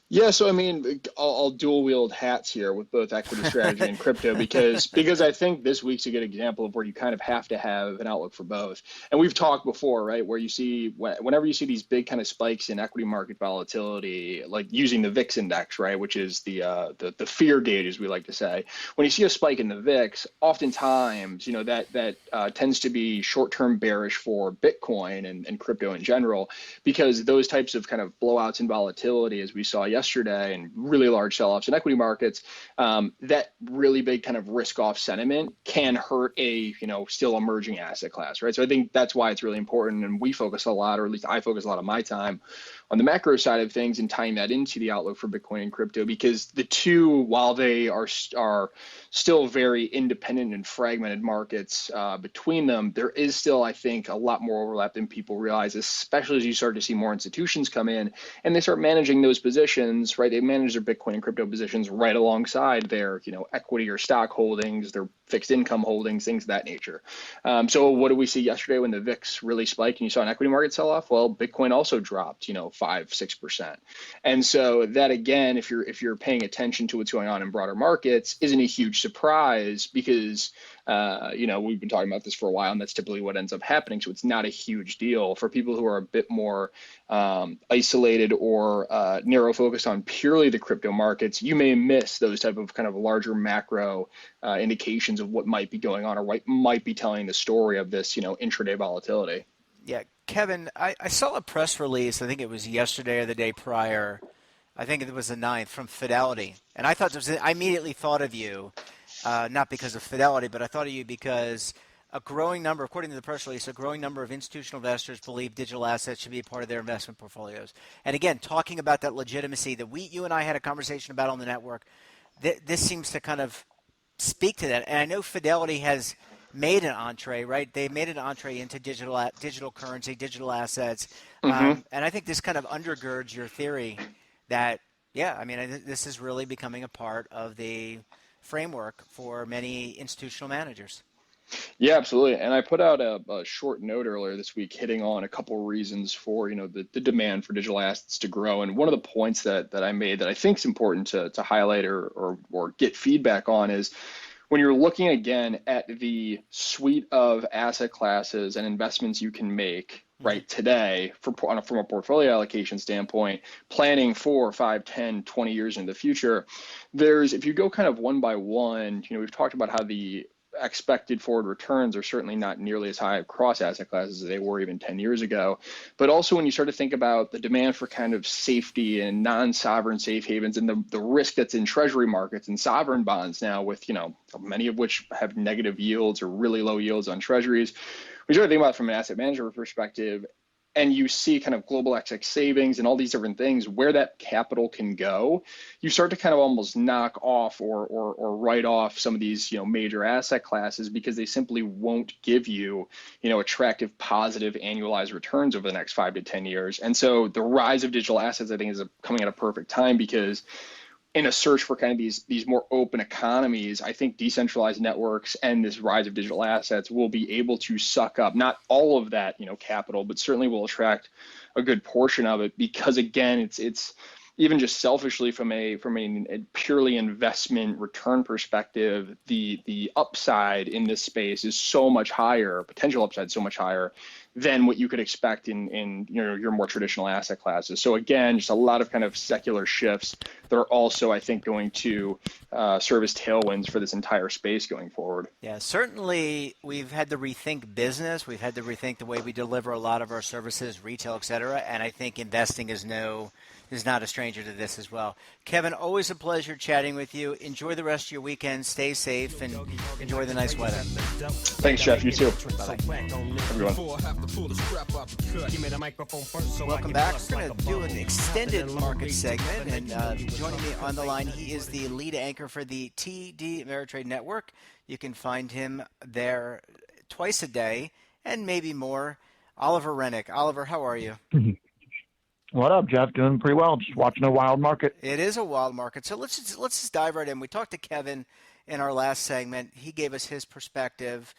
Yeah, so I mean, I'll dual wield hats here with both equity strategy and crypto because I think this week's a good example of where you kind of have to have an outlook for both. And we've talked before, right, where you see whenever you see these big kind of spikes in equity market volatility, like using the VIX index, right, which is the fear gauge, as we like to say. When you see a spike in the VIX, oftentimes, that tends to be short-term bearish for Bitcoin and crypto in general, because those types of kind of blowouts in volatility, as we saw yesterday, and really large sell-offs in equity markets, that really big kind of risk-off sentiment can hurt a still emerging asset class, right? So I think that's why it's really important, and we focus a lot, or at least I focus a lot of my time on the macro side of things and tying that into the outlook for Bitcoin and crypto, because the two, while they are still very independent and fragmented markets between them, there is still, I think, a lot more overlap than people realize, especially as you start to see more institutions come in and they start managing those positions, right? They manage their Bitcoin and crypto positions right alongside their, equity or stock holdings, their fixed income holdings, things of that nature. So what did we see yesterday when the VIX really spiked and you saw an equity market sell off? Well, Bitcoin also dropped, 5-6%. And so that, again, if you're paying attention to what's going on in broader markets, isn't a huge surprise because we've been talking about this for a while, and that's typically what ends up happening. So it's not a huge deal for people who are a bit more isolated or narrow focused on purely the crypto markets. You may miss those type of kind of larger macro indications of what might be going on or what might be telling the story of this, intraday volatility. Yeah, Kevin, I saw a press release, I think it was yesterday or the day prior, I think it was the 9th, from Fidelity. And I immediately thought of you, not because of Fidelity, but I thought of you because a growing number, according to the press release, a growing number of institutional investors believe digital assets should be a part of their investment portfolios. And again, talking about that legitimacy that you and I had a conversation about on the network, this seems to kind of speak to that. And I know Fidelity has made an entree, right? They made an entree into digital currency, digital assets. And I think this kind of undergirds your theory that, this is really becoming a part of the framework for many institutional managers. Yeah, absolutely. And I put out a short note earlier this week hitting on a couple reasons for, the demand for digital assets to grow. And one of the points that I made that I think is important to highlight or get feedback on is when you're looking again at the suite of asset classes and investments you can make right today from a portfolio allocation standpoint, planning 4, 5, 10, 20 years into the future, if you go kind of one by one, we've talked about how the expected forward returns are certainly not nearly as high across asset classes as they were even 10 years ago. But also when you start to think about the demand for kind of safety and non-sovereign safe havens and the risk that's in treasury markets and sovereign bonds now with, many of which have negative yields or really low yields on treasuries, we start to think about it from an asset manager perspective, and you see kind of global excess savings and all these different things where that capital can go, you start to kind of almost knock off or write off some of these major asset classes because they simply won't give you attractive positive annualized returns over the next 5 to 10 years. And so the rise of digital assets, I think, is coming at a perfect time because in a search for kind of these more open economies, I think decentralized networks and this rise of digital assets will be able to suck up not all of that, capital, but certainly will attract a good portion of it, because again, it's even just selfishly from a purely investment return perspective, the upside in this space is so much higher, potential upside so much higher than what you could expect in your more traditional asset classes. So again, just a lot of kind of secular shifts that are also, I think, going to serve as tailwinds for this entire space going forward. Yeah, certainly we've had to rethink business. We've had to rethink the way we deliver a lot of our services, retail, et cetera. And I think investing is not a stranger to this as well. Kevin, always a pleasure chatting with you. Enjoy the rest of your weekend. Stay safe and enjoy the nice weather. Thanks, Jeff. You too. Bye-bye. Everyone. Welcome back. We're going to do an extended market segment, and joining me on the line, he is the lead anchor for the TD Ameritrade Network. You can find him there twice a day and maybe more. Oliver Rennick. Oliver, how are you? What up, Jeff? Doing pretty well. Just watching a wild market. It is a wild market. So let's just dive right in. We talked to Kevin in our last segment. He gave us his perspective.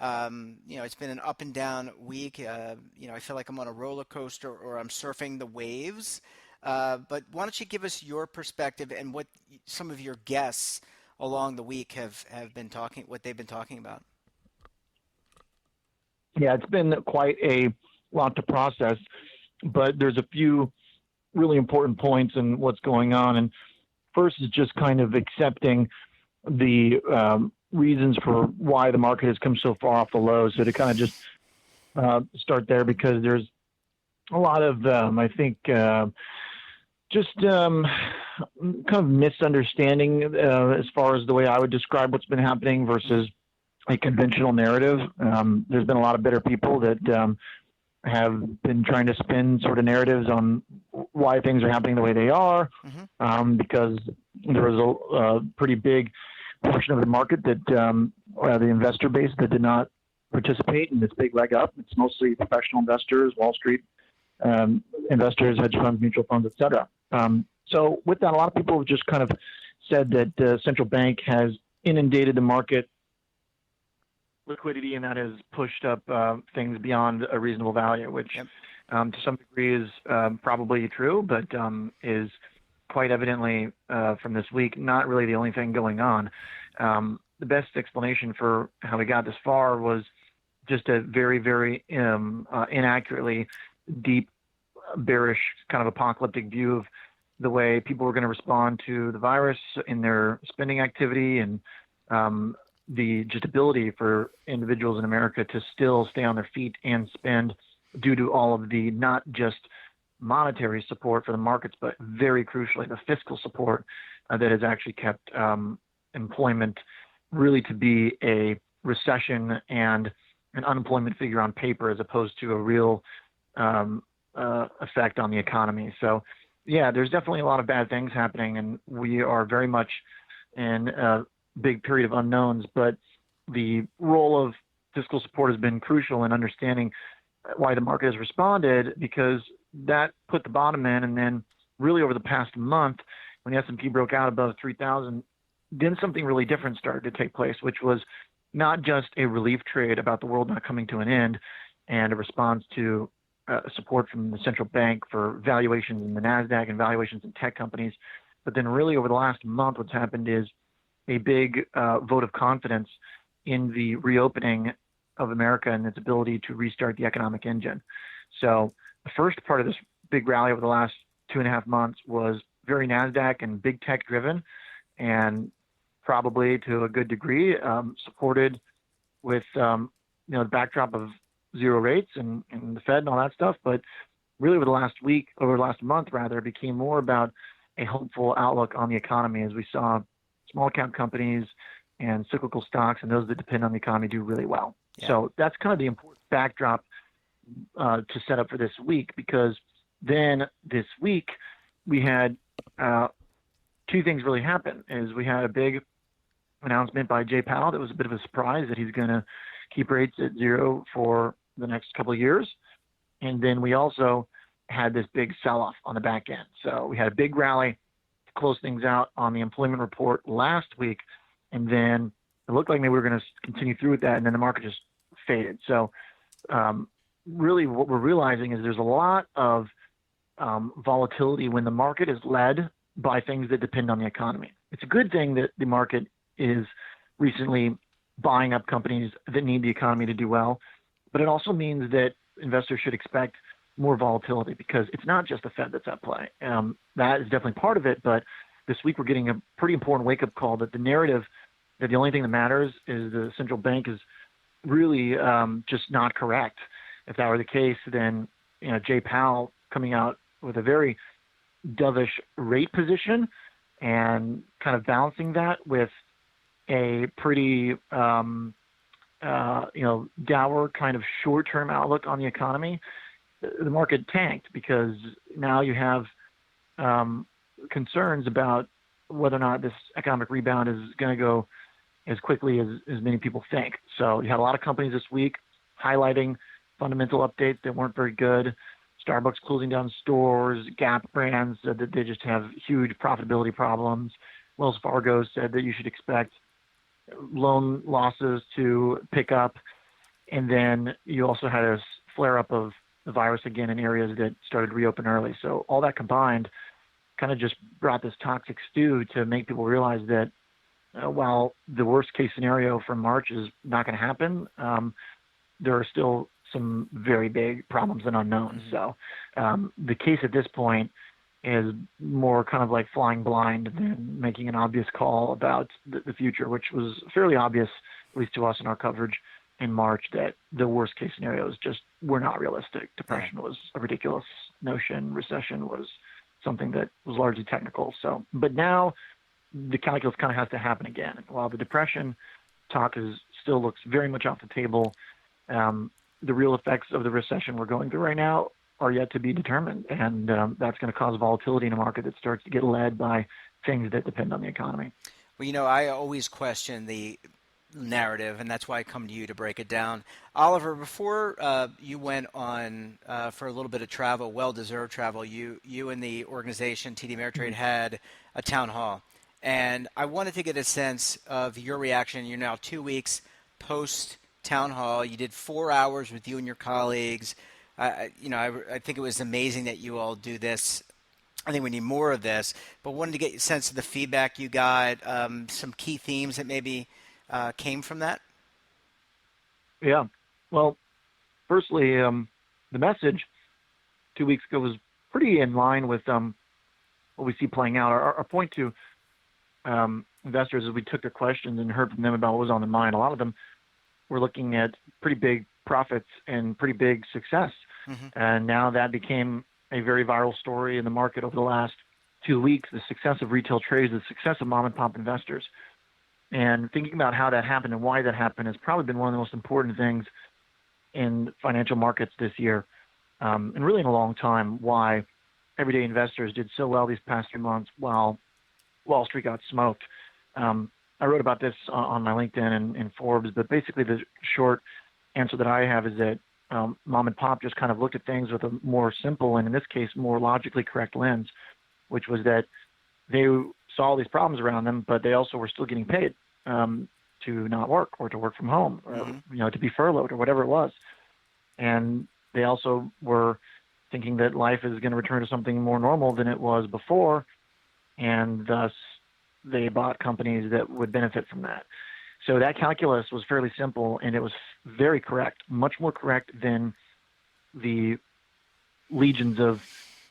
It's been an up and down week. I feel like I'm on a roller coaster or I'm surfing the waves. But why don't you give us your perspective and what some of your guests along the week have been what they've been talking about? Yeah, it's been quite a lot to process, but there's a few really important points in what's going on. And first is just kind of accepting the reasons for why the market has come so far off the low. So to kind of just start there, because there's a lot of, I think, just kind of misunderstanding as far as the way I would describe what's been happening versus a conventional narrative. There's been a lot of bitter people that have been trying to spin sort of narratives on why things are happening the way they are, because there was a pretty big portion of the market that the investor base that did not participate in this big leg up. It's mostly professional investors, Wall Street investors, hedge funds, mutual funds, et cetera. So with that, a lot of people have just kind of said that the central bank has inundated the market liquidity, and that has pushed up things beyond a reasonable value, which to some degree is probably true, but is quite evidently from this week not really the only thing going on. The best explanation for how we got this far was just a very, very inaccurately deep, bearish, kind of apocalyptic view of the way people were going to respond to the virus in their spending activity, and the just ability for individuals in America to still stay on their feet and spend due to all of the not just monetary support for the markets, but very crucially the fiscal support that has actually kept employment really to be a recession and an unemployment figure on paper as opposed to a real effect on the economy. So yeah, there's definitely a lot of bad things happening, and we are very much in a big period of unknowns, but the role of fiscal support has been crucial in understanding why the market has responded, because that put the bottom in, and then really over the past month, when the S&P broke out above 3,000, then something really different started to take place, which was not just a relief trade about the world not coming to an end and a response to support from the central bank for valuations in the NASDAQ and valuations in tech companies, but then really over the last month, what's happened is a big vote of confidence in the reopening of America and its ability to restart the economic engine. So the first part of this big rally over the last 2.5 months was very NASDAQ and big tech driven, and probably to a good degree supported with the backdrop of zero rates and the Fed and all that stuff. But really over the last month rather, it became more about a hopeful outlook on the economy as we saw small cap companies and cyclical stocks and those that depend on the economy do really well. Yeah. So that's kind of the important backdrop to set up for this week, because then this week we had two things really happen. We had a big announcement by Jay Powell that was a bit of a surprise that he's going to keep rates at zero for the next couple of years. And then we also had this big sell-off on the back end. So we had a big rally close things out on the employment report last week, and then it looked like maybe we were going to continue through with that, and then the market just faded. So really what we're realizing is there's a lot of volatility when the market is led by things that depend on the economy. It's a good thing that the market is recently buying up companies that need the economy to do well, but it also means that investors should expect more volatility because it's not just the Fed that's at play. That is definitely part of it, but this week we're getting a pretty important wake-up call that the narrative that the only thing that matters is the central bank is really just not correct. If that were the case, then Jay Powell coming out with a very dovish rate position and kind of balancing that with a pretty dour kind of short-term outlook on the economy, the market tanked because now you have concerns about whether or not this economic rebound is going to go as quickly as many people think. So you had a lot of companies this week highlighting fundamental updates that weren't very good. Starbucks closing down stores, Gap brands said that they just have huge profitability problems. Wells Fargo said that you should expect loan losses to pick up. And then you also had a flare up of the virus again in areas that started to reopen early. So all that combined kind of just brought this toxic stew to make people realize that while the worst case scenario for March is not going to happen, there are still some very big problems and unknowns. So the case at this point is more kind of like flying blind than making an obvious call about the future, which was fairly obvious, at least to us in our coverage in March, that the worst case scenarios just were not realistic. Depression was a ridiculous notion. Recession was something that was largely technical. So, but now the calculus kind of has to happen again. While the depression talk still looks very much off the table, the real effects of the recession we're going through right now are yet to be determined, and that's going to cause volatility in a market that starts to get led by things that depend on the economy. Well, I always question the narrative, and that's why I come to you to break it down. Oliver, before you went on for a little bit of travel, well-deserved travel, you and the organization TD Ameritrade had a town hall, and I wanted to get a sense of your reaction. You're now 2 weeks post town hall. You did 4 hours with you and your colleagues. I think it was amazing that you all do this. I think we need more of this, but wanted to get a sense of the feedback you got, some key themes that maybe came from that. Yeah. Well, firstly, the message 2 weeks ago was pretty in line with what we see playing out. Our point to investors as we took their questions and heard from them about what was on their mind, a lot of them were looking at pretty big profits and pretty big success. And now that became a very viral story in the market over the last 2 weeks, the success of retail trades, the success of mom and pop investors. And thinking about how that happened and why that happened has probably been one of the most important things in financial markets this year, and really in a long time, why everyday investors did so well these past 3 months while Wall Street got smoked. I wrote about this on my LinkedIn and Forbes, but basically the short answer that I have is that mom and pop just kind of looked at things with a more simple and, in this case, more logically correct lens, which was that they saw all these problems around them, but they also were still getting paid to not work or to work from home or to be furloughed or whatever it was. And they also were thinking that life is going to return to something more normal than it was before, and thus they bought companies that would benefit from that. So that calculus was fairly simple, and it was very correct, much more correct than the legions of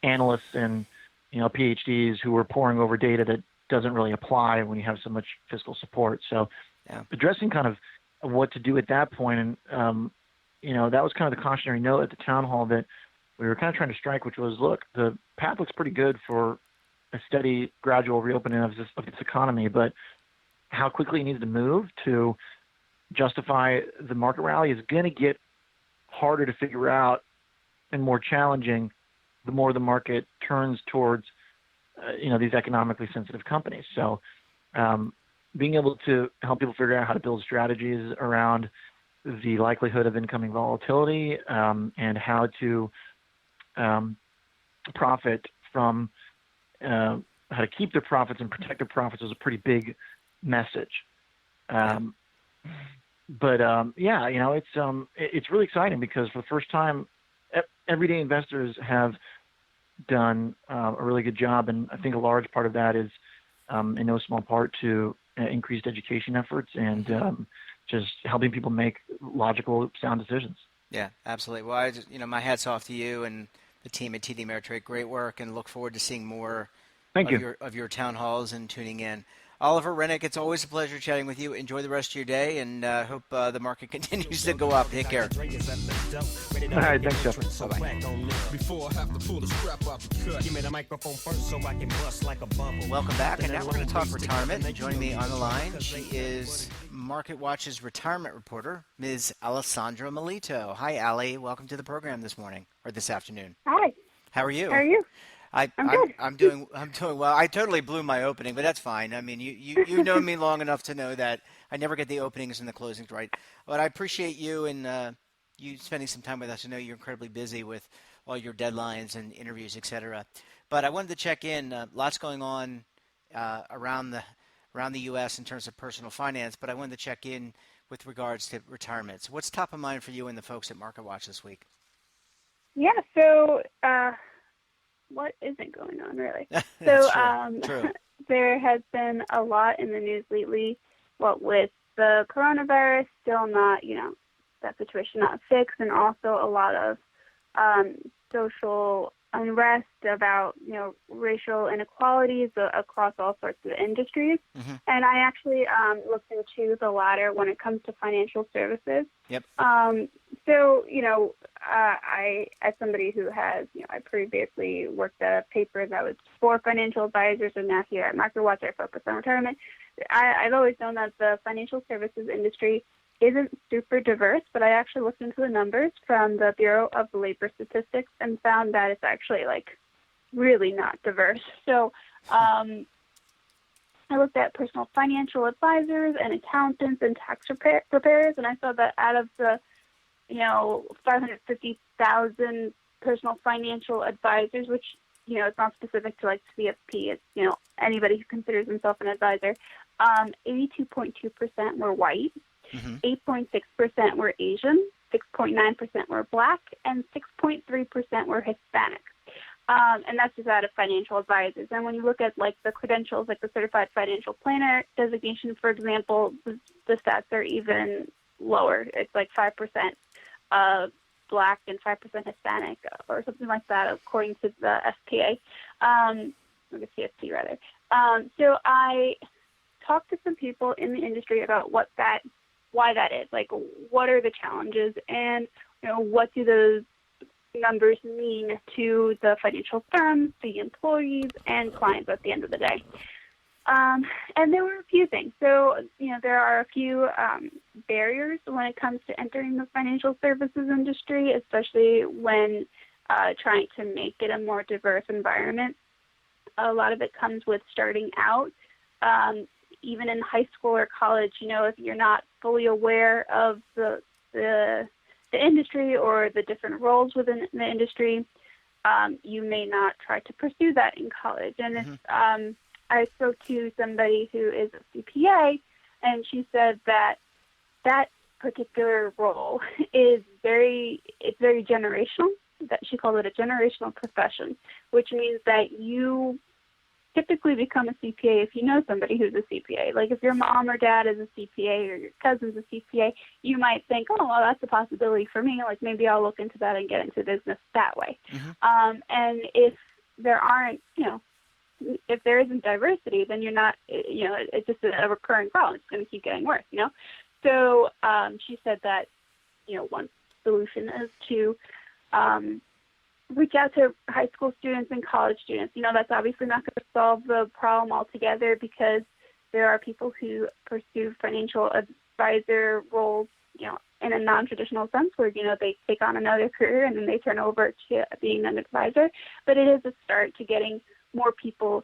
analysts and PhDs who were poring over data that doesn't really apply when you have so much fiscal support. So addressing kind of what to do at that point, and that was kind of the cautionary note at the town hall that we were kind of trying to strike, which was, look, the path looks pretty good for a steady, gradual reopening of this economy, but how quickly it needs to move to justify the market rally is going to get harder to figure out and more challenging the more the market turns towards these economically sensitive companies. So being able to help people figure out how to build strategies around the likelihood of incoming volatility and how to profit from a how to keep their profits and protect their profits was a pretty big message. It's really exciting because for the first time, everyday investors have done a really good job, and I think a large part of that is in no small part to increased education efforts and just helping people make logical, sound decisions. Yeah, absolutely. Well, my hat's off to you and the team at TD Ameritrade. Great work, and look forward to seeing more of your town halls and tuning in. Oliver Rennick, it's always a pleasure chatting with you. Enjoy the rest of your day, and hope the market continues to go up. Take care. All right, thanks, Jeff. Bye-bye. Welcome back, and now we're going to talk retirement. And joining me on the line, she is MarketWatch's retirement reporter, Ms. Alessandra Melito. Hi, Allie. Welcome to the program this morning or this afternoon. Hi. How are you? How are you? I'm good. I'm doing well. I totally blew my opening, but that's fine. I mean, you know me long enough to know that I never get the openings and the closings right. But I appreciate you and you spending some time with us. I know you're incredibly busy with all your deadlines and interviews, etc. But I wanted to check in. Lots going on around the U.S. in terms of personal finance. But I wanted to check in with regards to retirement. So what's top of mind for you and the folks at MarketWatch this week? Yeah. So. What isn't going on, really? So True. There has been a lot in the news lately, what with the coronavirus still not, that situation not fixed, and also a lot of social unrest about, racial inequalities across all sorts of industries. Mm-hmm. And I actually looked into the latter when it comes to financial services. Yep. So, I, as somebody who has, I previously worked at a paper that was for financial advisors, and now here at MarketWatch, I focus on retirement. I've always known that the financial services industry isn't super diverse, but I actually looked into the numbers from the Bureau of Labor Statistics and found that it's actually, really not diverse. So I looked at personal financial advisors and accountants and tax preparers, and I saw that out of the 550,000 personal financial advisors, which, it's not specific to CFP, it's, anybody who considers himself an advisor, 82.2% were white, 8.6% were Asian, 6.9% were black, and 6.3% were Hispanic. And that's just out of financial advisors. And when you look at the credentials, the certified financial planner designation, for example, the stats are even lower. It's 5% black and 5% Hispanic, or something like that, according to the SPA, or the CFP rather. So I talked to some people in the industry about why that is. What are the challenges, and what do those numbers mean to the financial firms, the employees, and clients at the end of the day. And there were a few things. So, there are a few barriers when it comes to entering the financial services industry, especially when trying to make it a more diverse environment. A lot of it comes with starting out. Even in high school or college, if you're not fully aware of the industry or the different roles within the industry, you may not try to pursue that in college. And if I spoke to somebody who is a CPA, and she said that particular role is very generational. That she called it a generational profession, which means that you typically become a CPA if you know somebody who's a CPA. If your mom or dad is a CPA or your cousin's a CPA, you might think, oh, well, that's a possibility for me. Maybe I'll look into that and get into business that way. And if there aren't, if there isn't diversity, then you're not, it's just a recurring problem. It's going to keep getting worse, So she said that, one solution is to reach out to high school students and college students. That's obviously not going to solve the problem altogether, because there are people who pursue financial advisor roles, in a non-traditional sense, where, they take on another career and then they turn over to being an advisor. But it is a start to getting more people,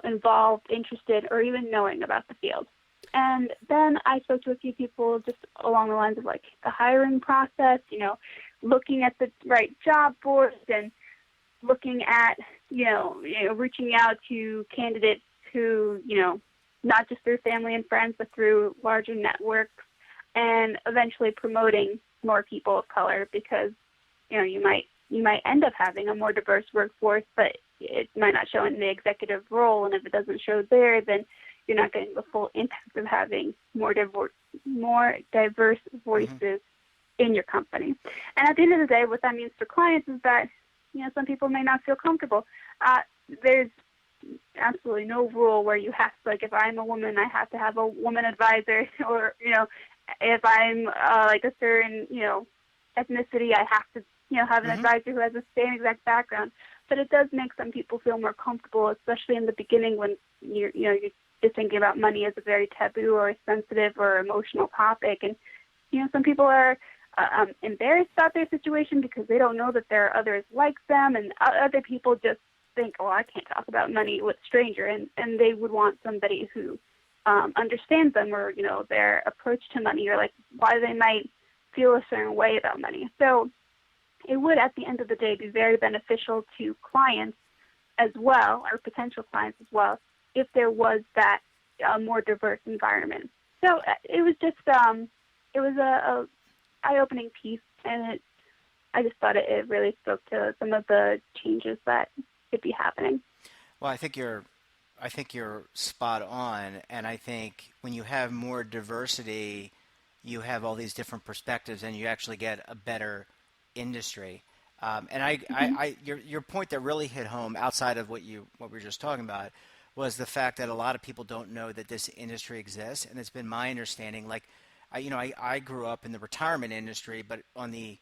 involved, interested, or even knowing about the field. And then I spoke to a few people just along the lines of the hiring process, looking at the right job boards and looking at, reaching out to candidates who, not just through family and friends, but through larger networks, and eventually promoting more people of color, because, you might end up having a more diverse workforce, but it might not show in the executive role. And if it doesn't show there, then you're not getting the full impact of having more diverse voices in your company. And at the end of the day, what that means for clients is that, some people may not feel comfortable. There's absolutely no rule where you have to, like, if I'm a woman, I have to have a woman advisor, or, if I'm like a certain, ethnicity, I have to, have an advisor who has the same exact background. But it does make some people feel more comfortable, especially in the beginning when you're thinking about money as a very taboo or sensitive or emotional topic. And, some people are embarrassed about their situation because they don't know that there are others like them, and other people just think, oh, I can't talk about money with a stranger, and they would want somebody who understands them, or, their approach to money, or like why they might feel a certain way about money. So it would, at the end of the day, be very beneficial to clients as well, or potential clients as well, if there was that more diverse environment. So it was just it was a eye-opening piece, and I just thought it really spoke to some of the changes that could be happening. Well, I think you're spot on, and I think when you have more diversity, you have all these different perspectives, and you actually get a better industry. And your point that really hit home, outside of what we were just talking about, was the fact that a lot of people don't know that this industry exists, and it's been my understanding. Like, I grew up in the retirement industry, but on the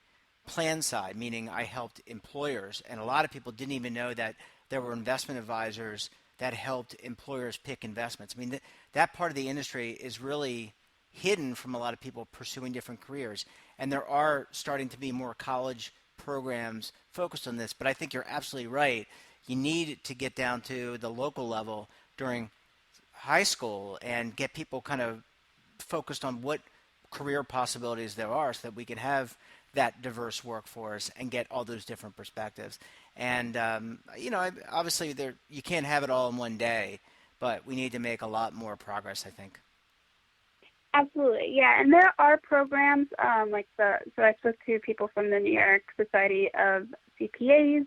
plan side, meaning I helped employers, and a lot of people didn't even know that there were investment advisors that helped employers pick investments. I mean, that part of the industry is really hidden from a lot of people pursuing different careers, and there are starting to be more college programs focused on this. But I think you're absolutely right. You need to get down to the local level during high school and get people kind of focused on what career possibilities there are, so that we can have that diverse workforce and get all those different perspectives. And obviously you can't have it all in one day, but we need to make a lot more progress, I think. Absolutely, yeah. And there are programs so I spoke to people from the New York Society of CPAs,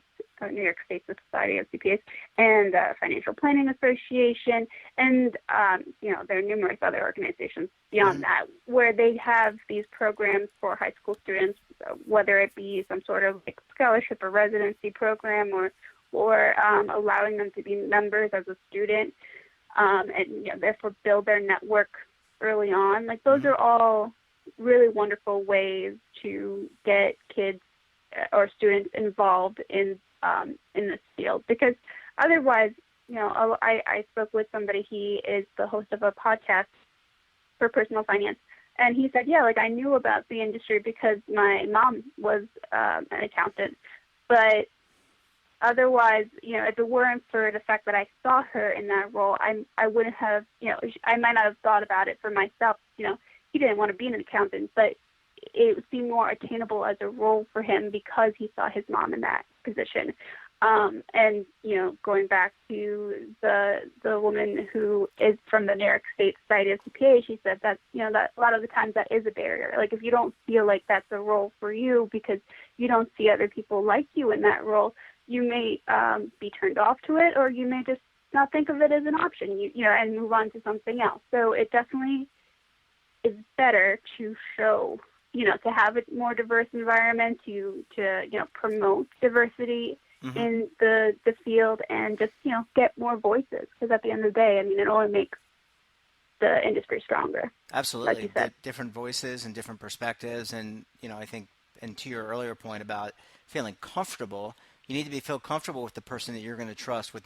New York State Society of CPAs, and Financial Planning Association, and there are numerous other organizations beyond that where they have these programs for high school students, whether it be some sort of like scholarship or residency program, or allowing them to be members as a student, and therefore build their network early on. Like, those are all really wonderful ways to get kids or students involved in this field, because otherwise, I spoke with somebody. He is the host of a podcast for personal finance, and he said, I knew about the industry because my mom was an accountant, but otherwise, if it weren't for the fact that I saw her in that role, I wouldn't have, I might not have thought about it for myself. He didn't want to be an accountant, but it seemed more attainable as a role for him because he saw his mom in that position. And going back to the woman who is from the New York State Society of CPA, she said that that a lot of the times that is a barrier. Like, if you don't feel like that's a role for you because you don't see other people like you in that role, you may be turned off to it, or you may just not think of it as an option. And move on to something else. So it definitely is better to show, to have a more diverse environment, to promote diversity in the field, and just, get more voices, because at the end of the day, it only makes the industry stronger. Absolutely. Like you said. Different voices and different perspectives. And, I think, and to your earlier point about feeling comfortable, you need to feel comfortable with the person that you're going to trust with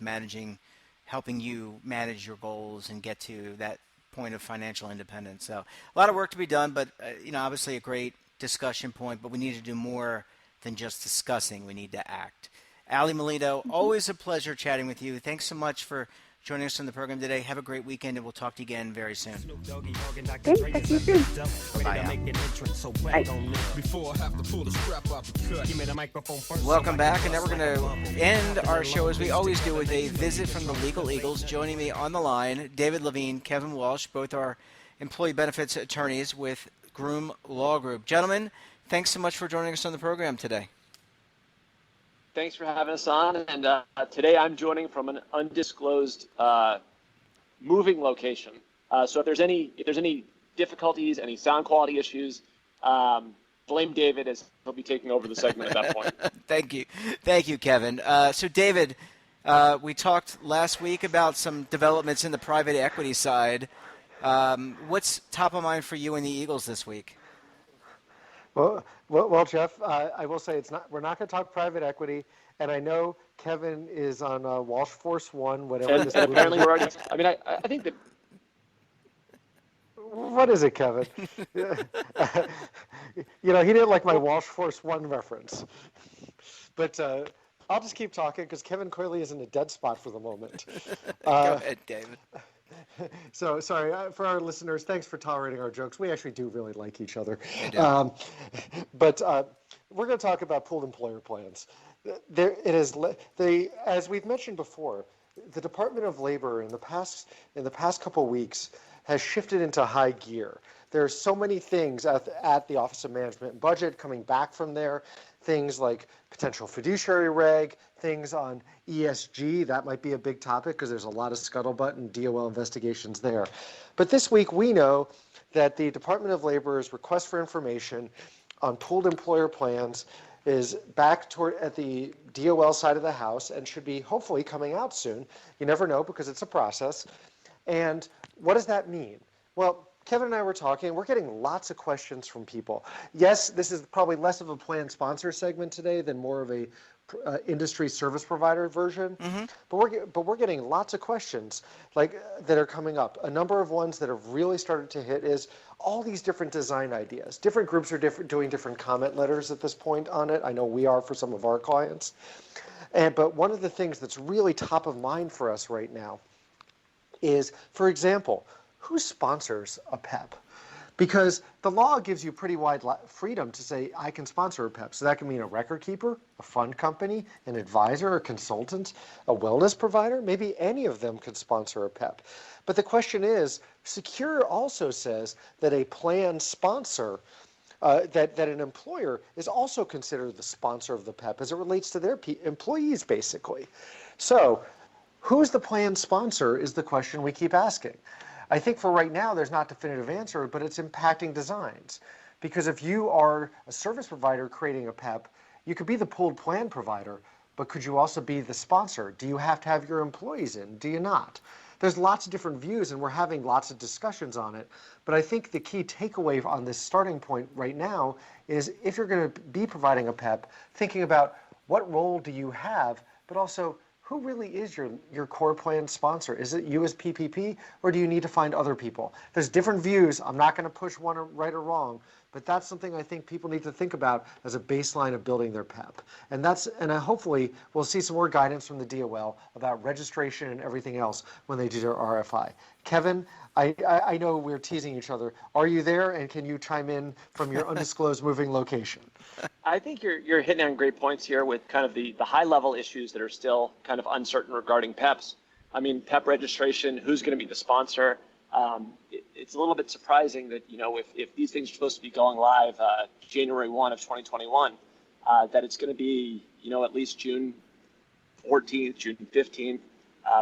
helping you manage your goals and get to that point of financial independence. So a lot of work to be done, but, obviously a great discussion point, but we need to do more than just discussing. We need to act. Ali Melito, always a pleasure chatting with you. Thanks so much for joining us on the program today. Have a great weekend, and we'll talk to you again very soon. Thanks. Talk to you soon. Bye. Bye. Welcome back, and now we're going to end our show as we always do with a visit from the Legal Eagles. Joining me on the line, David Levine, Kevin Walsh, both are employee benefits attorneys with Groom Law Group. Gentlemen, thanks so much for joining us on the program today. Thanks for having us on. And today I'm joining from an undisclosed moving location. So if there's any difficulties, any sound quality issues, blame David, as he'll be taking over the segment at that point. Thank you, Kevin. So David, we talked last week about some developments in the private equity side. What's top of mind for you and the Eagles this week? Well, Jeff, I will say we're not going to talk private equity, and I know Kevin is on Walsh Force One, whatever. And apparently we're already. I mean, I think that. What is it, Kevin? He didn't like my Walsh Force One reference, but I'll just keep talking because Kevin clearly is in a dead spot for the moment. Go ahead, David. So sorry for our listeners. Thanks for tolerating our jokes. We actually do really like each other. But we're going to talk about pooled employer plans. As we've mentioned before, the Department of Labor in the past couple of weeks has shifted into high gear. There are so many things at the Office of Management and Budget coming back from there. Things like potential fiduciary reg, things on ESG, that might be a big topic because there's a lot of scuttlebutt and DOL investigations there. But this week we know that the Department of Labor's request for information on pooled employer plans is back at the DOL side of the house and should be hopefully coming out soon. You never know because it's a process. And what does that mean? Well, Kevin and I were talking, we're getting lots of questions from people. Yes, this is probably less of a plan sponsor segment today than more of a industry service provider version, but we're getting lots of questions that are coming up. A number of ones that have really started to hit is all these different design ideas. Different groups are doing different comment letters at this point on it. I know we are for some of our clients. But one of the things that's really top of mind for us right now is, for example, who sponsors a PEP? Because the law gives you pretty wide freedom to say, I can sponsor a PEP. So that can mean a record keeper, a fund company, an advisor, a consultant, a wellness provider. Maybe any of them could sponsor a PEP. But the question is, Secure also says that a plan sponsor, that an employer is also considered the sponsor of the PEP as it relates to their employees, basically. So who's the plan sponsor is the question we keep asking. I think for right now, there's not a definitive answer, but it's impacting designs. Because if you are a service provider creating a PEP, you could be the pooled plan provider, but could you also be the sponsor? Do you have to have your employees in? Do you not? There's lots of different views, and we're having lots of discussions on it. But I think the key takeaway on this starting point right now is if you're going to be providing a PEP, thinking about what role do you have, but also who really is your core plan sponsor? Is it you as PPP, or do you need to find other people? There's different views. I'm not going to push one right or wrong, but that's something I think people need to think about as a baseline of building their PEP. And hopefully we'll see some more guidance from the DOL about registration and everything else when they do their RFI. Kevin, I know we're teasing each other. Are you there, and can you chime in from your undisclosed moving location? I think you're hitting on great points here with kind of the high level issues that are still kind of uncertain regarding PEPs. I mean, PEP registration, who's going to be the sponsor? It's a little bit surprising that, if these things are supposed to be going live January 1 of 2021, that it's going to be, at least June 14th, June 15th,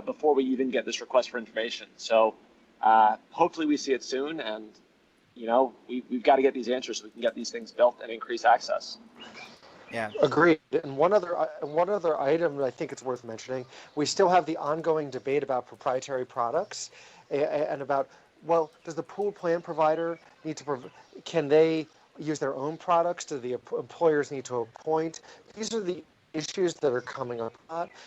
before we even get this request for information. So hopefully we see it soon, and we've got to get these answers so we can get these things built and increase access. Yeah. Agreed. And one other item I think it's worth mentioning, we still have the ongoing debate about proprietary products and about, well, does the pooled plan provider need to, can they use their own products? Do the employers need to appoint? These are the issues that are coming up.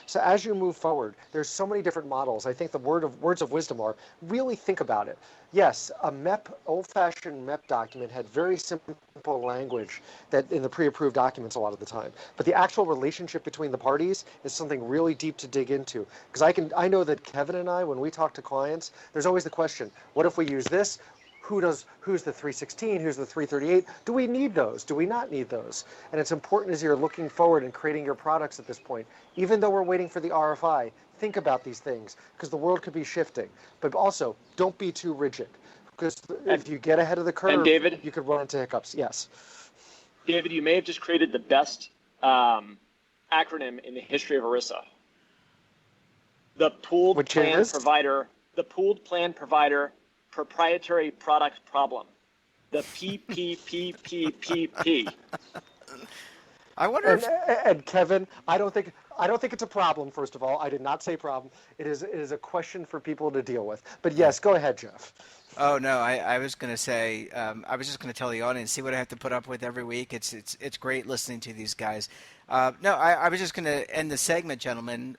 So as you move forward, there's so many different models. I think the words of wisdom are really think about it. Yes, a MEP, old-fashioned MEP document had very simple language that in the pre-approved documents a lot of the time. But the actual relationship between the parties is something really deep to dig into. Because I know that Kevin and I, when we talk to clients, there's always the question, what if we use this? Who's the 316? Who's the 338? Do we need those? Do we not need those? And it's important as you're looking forward and creating your products at this point, even though we're waiting for the RFI, think about these things because the world could be shifting. But also, don't be too rigid because if you get ahead of the curve, and David, you could run into hiccups. Yes. David, you may have just created the best acronym in the history of ERISA. The pooled plan provider proprietary product problem, the PPPPPP. I wonder and Kevin, I don't think it's a problem. First of all, I did not say problem. It is a question for people to deal with. But yes, go ahead, Jeff. Oh no, I was going to say I was just going to tell the audience, see what I have to put up with every week. It's great listening to these guys. No, I was just going to end the segment, gentlemen,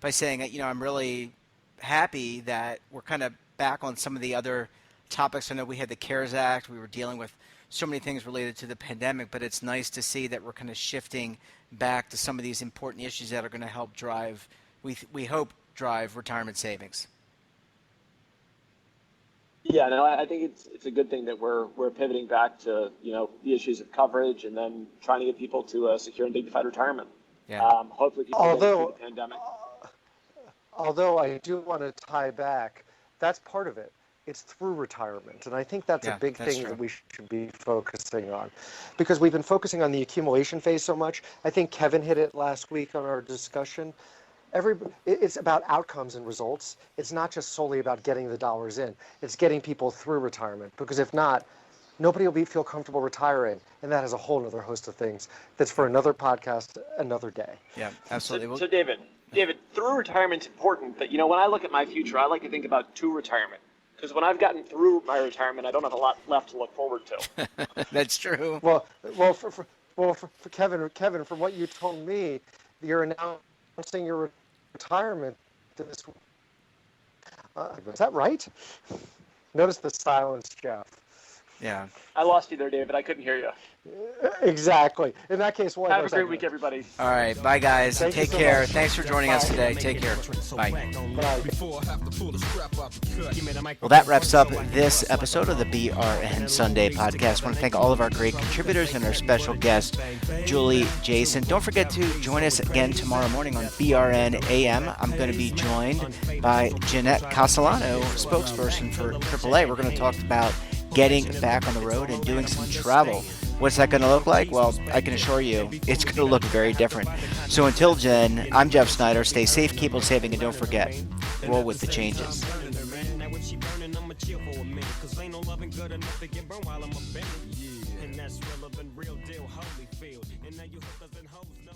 by saying that I'm really happy that we're kind of back on some of the other topics. I know we had the CARES Act. We were dealing with so many things related to the pandemic, but it's nice to see that we're kind of shifting back to some of these important issues that are going to help drive, we hope, drive retirement savings. Yeah, no, I think it's a good thing that we're pivoting back to the issues of coverage and then trying to get people to a secure and dignified retirement. Yeah. Hopefully, people get through the pandemic. Although I do want to tie back, that's part of it. It's through retirement, and I think that's a big thing that we should be focusing on, because we've been focusing on the accumulation phase so much. I think Kevin hit it last week on our discussion. It's about outcomes and results. It's not just solely about getting the dollars in. It's getting people through retirement, because if not, nobody will feel comfortable retiring, and that has a whole other host of things. That's for another podcast, another day. Yeah, absolutely. So David, through retirement's important, but when I look at my future, I like to think about to retirement. Because when I've gotten through my retirement, I don't have a lot left to look forward to. That's true. Well, for Kevin, from what you told me, you're announcing your retirement this week. Is that right? Notice the silence, Jeff. Yeah. I lost you there, David. I couldn't hear you. Exactly. In that case, have a great week, everybody. All right. Bye, guys. Take care. Thanks for joining us today. Take care. Bye. Well, that wraps up this episode of the BRN Sunday podcast. I want to thank all of our great contributors and our special guest, Julie Jason. Don't forget to join us again tomorrow morning on BRN AM. I'm going to be joined by Jeanette Castellano, spokesperson for AAA. We're going to talk about getting back on the road and doing some travel. What's that going to look like? Well, I can assure you it's going to look very different. So until then, I'm Jeff Snyder. Stay safe, keep on saving, and don't forget, roll with the changes. And that's relevant, real deal, Holyfield. And now you hookers and hoes know